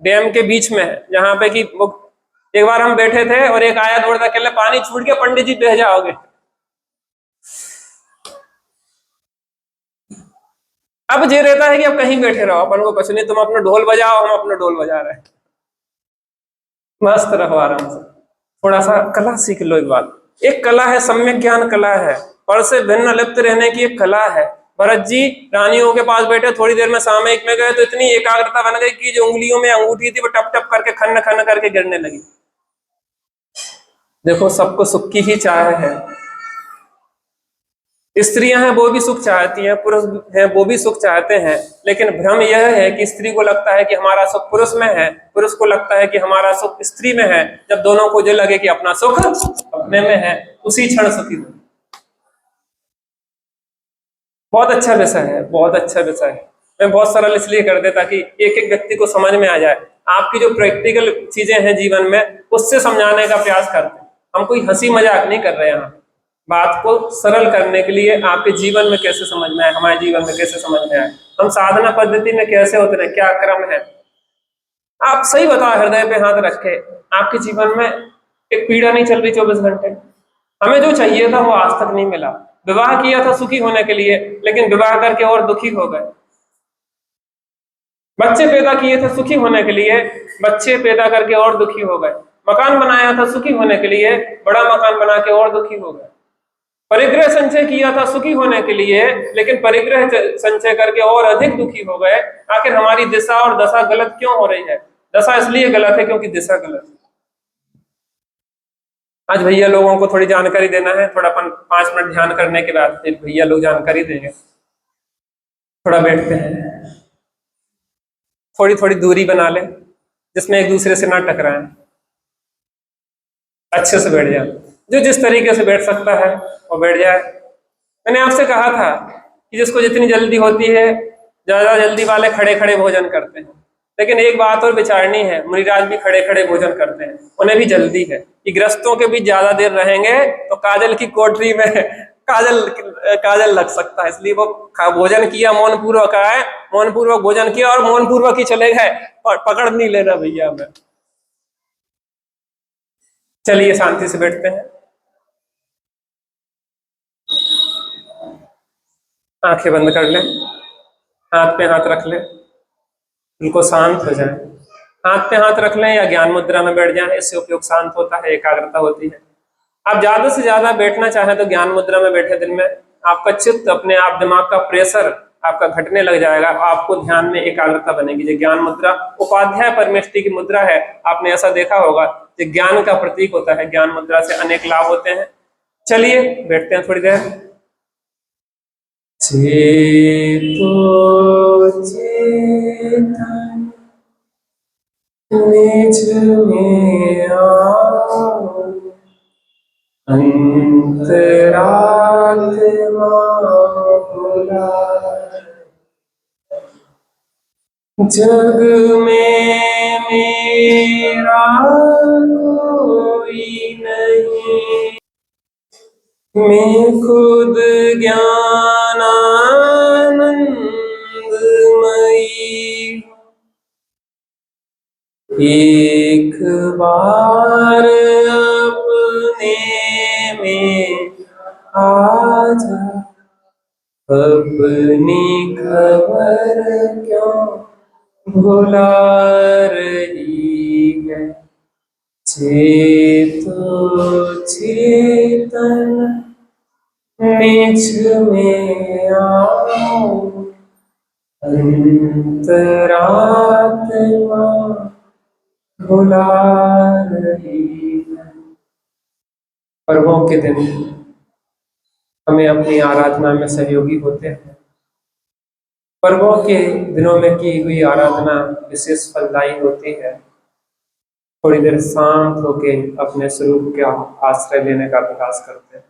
डैम के बीच में है, जहाँ पे कि एक बार हम बैठे थे और एक आया दौड़ता, कहले पानी छूट गया पंडित जी बह जाओगे। अब ये रहता है कि अब कहीं बैठे रहो, अपन को कुछ नहीं, तुम अपना ढोल बजाओ, हम अपना ढोल बजा रहे हैं, मस्त रहो आराम से। थोड़ा सा कला सीख लो। एक बात, एक कला है, सम्यक ज्ञान कला है, पर से भिन्न लिप्त रहने की एक कला है। भरत जी रानियों के पास बैठे, थोड़ी देर में सामयिक में गए तो इतनी एकाग्रता बन गई कि जो उंगलियों में अंगूठी थी वो टप टप करके खन्न खन्न करके गिरने लगी। देखो, सबको सुख की ही चाह है। स्त्रियां हैं वो भी सुख चाहती हैं, पुरुष हैं वो भी सुख चाहते हैं, लेकिन भ्रम यह है कि स्त्री को लगता है कि हमारा सुख पुरुष में है, पुरुष को लगता है कि हमारा सुख स्त्री में है। जब दोनों को जो लगे कि अपना सुख अपने में है, उसी क्षण सुखी हो। बहुत अच्छा विषय है, बहुत अच्छा विषय है। मैं बहुत सरल इसलिए कर देता कि एक एक व्यक्ति को समझ में आ जाए। आपकी जो प्रैक्टिकल चीजें हैं जीवन में, उससे समझाने का प्रयास करते हैं। हम कोई हंसी मजाक नहीं कर रहे हैं यहाँ। बात को सरल करने के लिए आपके जीवन में कैसे समझ में आए, हमारे जीवन में कैसे समझ में आए, हम साधना पद्धति में कैसे उतरे, क्या क्रम है। आप सही बताओ, हृदय पे हाथ रखे, आपके जीवन में एक पीड़ा नहीं चल रही 24 घंटे। हमें जो चाहिए था वो आज तक नहीं मिला। विवाह किया था सुखी होने के लिए, लेकिन विवाह करके और दुखी हो गए। बच्चे पैदा किए थे सुखी होने के लिए, बच्चे पैदा करके और दुखी हो गए। मकान बनाया था सुखी होने के लिए, बड़ा मकान बना के और दुखी हो गए। परिग्रह संचय किया था सुखी होने के लिए, लेकिन परिग्रह संचय करके और अधिक दुखी हो गए। आखिर हमारी दिशा और दशा गलत क्यों हो रही है? दशा इसलिए गलत है क्योंकि दिशा गलत है। आज भैया लोगों को थोड़ी जानकारी देना है, थोड़ा 5 मिनट ध्यान करने के बाद फिर भैया लोग जानकारी देंगे। थोड़ा बैठते हैं, थोड़ी थोड़ी दूरी बना ले जिसमें एक दूसरे से ना टकराएं। अच्छे से बैठ जाए, जो जिस तरीके से बैठ सकता है वो बैठ जाए। मैंने आपसे कहा था कि जिसको जितनी जल्दी होती है, ज्यादा जल्दी वाले खड़े खड़े भोजन करते हैं। लेकिन एक बात और विचारनी है, मुनिराज भी खड़े खड़े भोजन करते हैं, उन्हें भी जल्दी है कि गृहस्थों के बीच ज्यादा देर रहेंगे तो काजल की कोठरी में काजल काजल लग सकता है। इसलिए वो भोजन किया, मौन पूर्वक आए, मौन पूर्वक भोजन किया और मौन पूर्वक ही चले गए। पकड़ नहीं लेना भैया में। चलिए शांति से बैठते हैं, आंखें बंद कर लें, हाथ पे हाथ रख लें, बिल्कुल शांत हो जाए। हाथ पे हाथ रख लें या ज्ञान मुद्रा में बैठ जाएं, इससे उपयोग शांत होता है, एकाग्रता होती है। आप ज्यादा से ज्यादा बैठना चाहें तो ज्ञान मुद्रा में बैठे दिन में आपका चित्त, अपने आप दिमाग का प्रेशर आपका घटने लग जाएगा, आपको ध्यान में एकाग्रता बनेगी। जो ज्ञान मुद्रा उपाध्याय परमेष्टि की मुद्रा है, आपने ऐसा देखा होगा, जो ज्ञान का प्रतीक होता है। ज्ञान मुद्रा से अनेक लाभ होते हैं। चलिए बैठते हैं थोड़ी देर। चेतो चेतन निज में आओ, अंतरात्मा बुलाए। जग में मेरा कोई नहीं, मैं खुद ज्ञानानंदमयी। एक बार अपने में आ जा, अपनी खबर क्यों भुला रही है। चेतो चेतन निज में आओ, अंतरात्मा बुला रही है। पर्वों के दिन हमें अपनी आराधना में सहयोगी होते हैं। पर्वों के दिनों में की हुई आराधना विशेष फलदायी होती है। थोड़ी देर शांत होके अपने स्वरूप का आश्रय लेने का प्रयास करते हैं।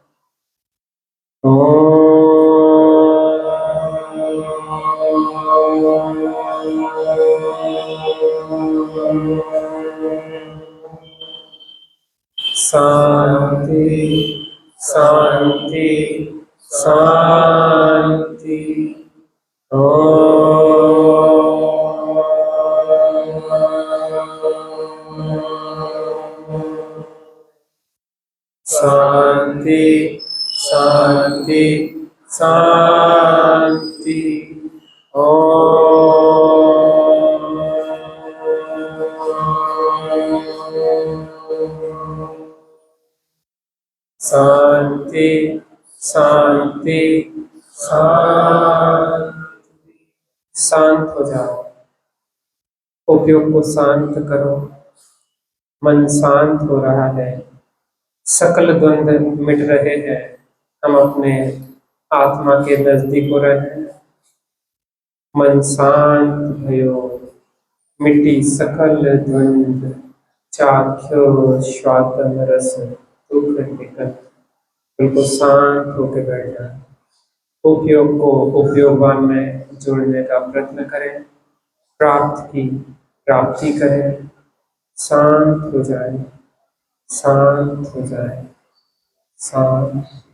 शांति शांति शांति। शांति शांति शांति। शांति शांति शांत हो जाओ, उपयोग को शांत करो। मन शांत हो रहा है, सकल द्वंद्व मिट रहे हैं, हम अपने आत्मा के नजदीक हो रहे हैं। मन शांत भयो, मिट्टी सकल द्वंद्व, चाख्यो स्वातम रस दुख निकट। बिल्कुल शांत होकर बैठ जाए, उपयोग को उपयोगवान में जोड़ने का प्रयत्न करें, प्राप्त की प्राप्ति करें, शांत हो जाए, शांत हो जाए, शांत।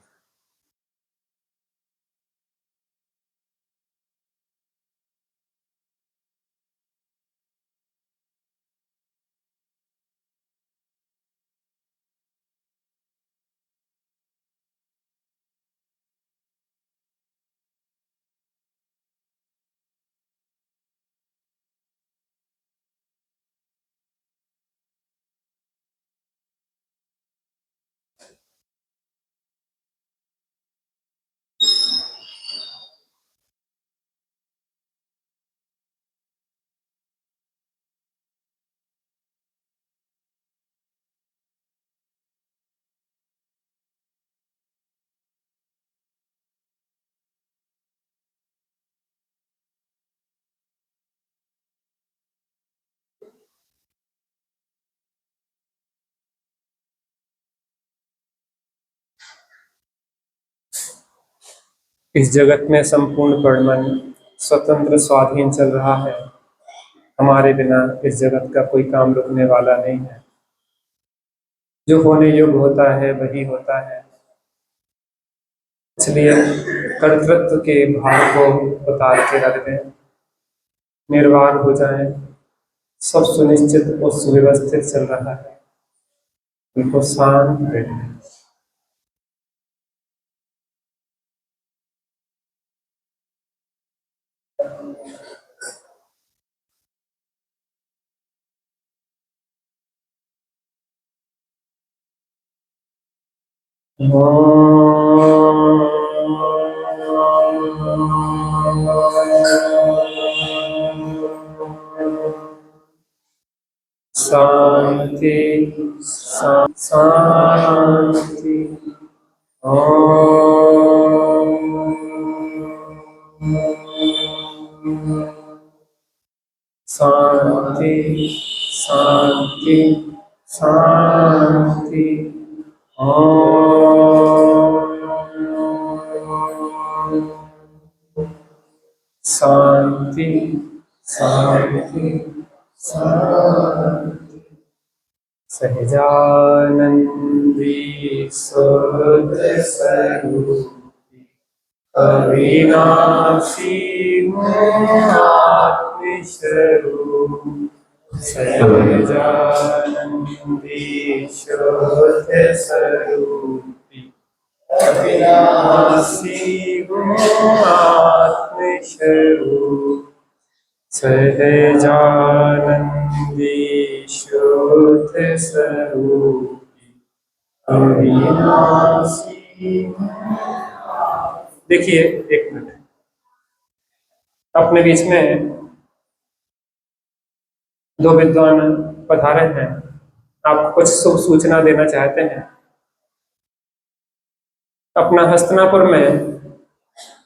इस जगत में संपूर्ण परिमन स्वतंत्र स्वाधीन चल रहा है। हमारे बिना इस जगत का कोई काम रुकने वाला नहीं है। जो होने योग्य होता है वही होता है, इसलिए कर्तृत्व के भाव को उतार के रख दें, निर्वाण हो जाए। सब सुनिश्चित और सुव्यवस्थित चल रहा है, बिल्कुल शांत बैठे। शांति शांति। शांति शांति शांति। शांति शांति शांति। सहजानंदी शुद्ध स्वरूपी अविनाशी आत्मस्वरूप। सहजानंदी शुद्ध स्वरूपी अविनाशी आत्मस्वरूप। सहजानंदी शुद्ध स्वरूपी अविनाशी। देखिए, एक मिनट, अपने बीच में दो विद्वान पधारे हैं, आपको कुछ शुभ सूचना देना चाहते हैं। अपना हस्तिनापुर में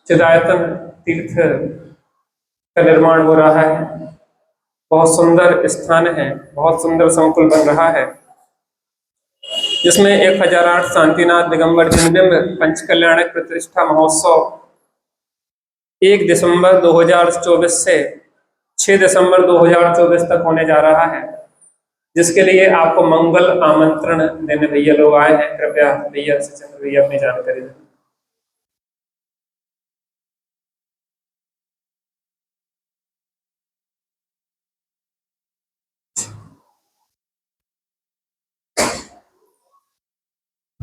चिदायतन तीर्थ का निर्माण हो रहा है। बहुत सुंदर स्थान है, बहुत सुंदर संकुल बन रहा है, जिसमें 1008 शांतिनाथ दिगंबर दिनबिंब पंचकल्याणक प्रतिष्ठा महोत्सव 1 दिसंबर 2024 से 6 दिसंबर 2024 तक होने जा रहा है, जिसके लिए आपको मंगल आमंत्रण देने भैया लोग आए हैं। कृपया भैया से चंद्र भैया अपनी जानकारी दें।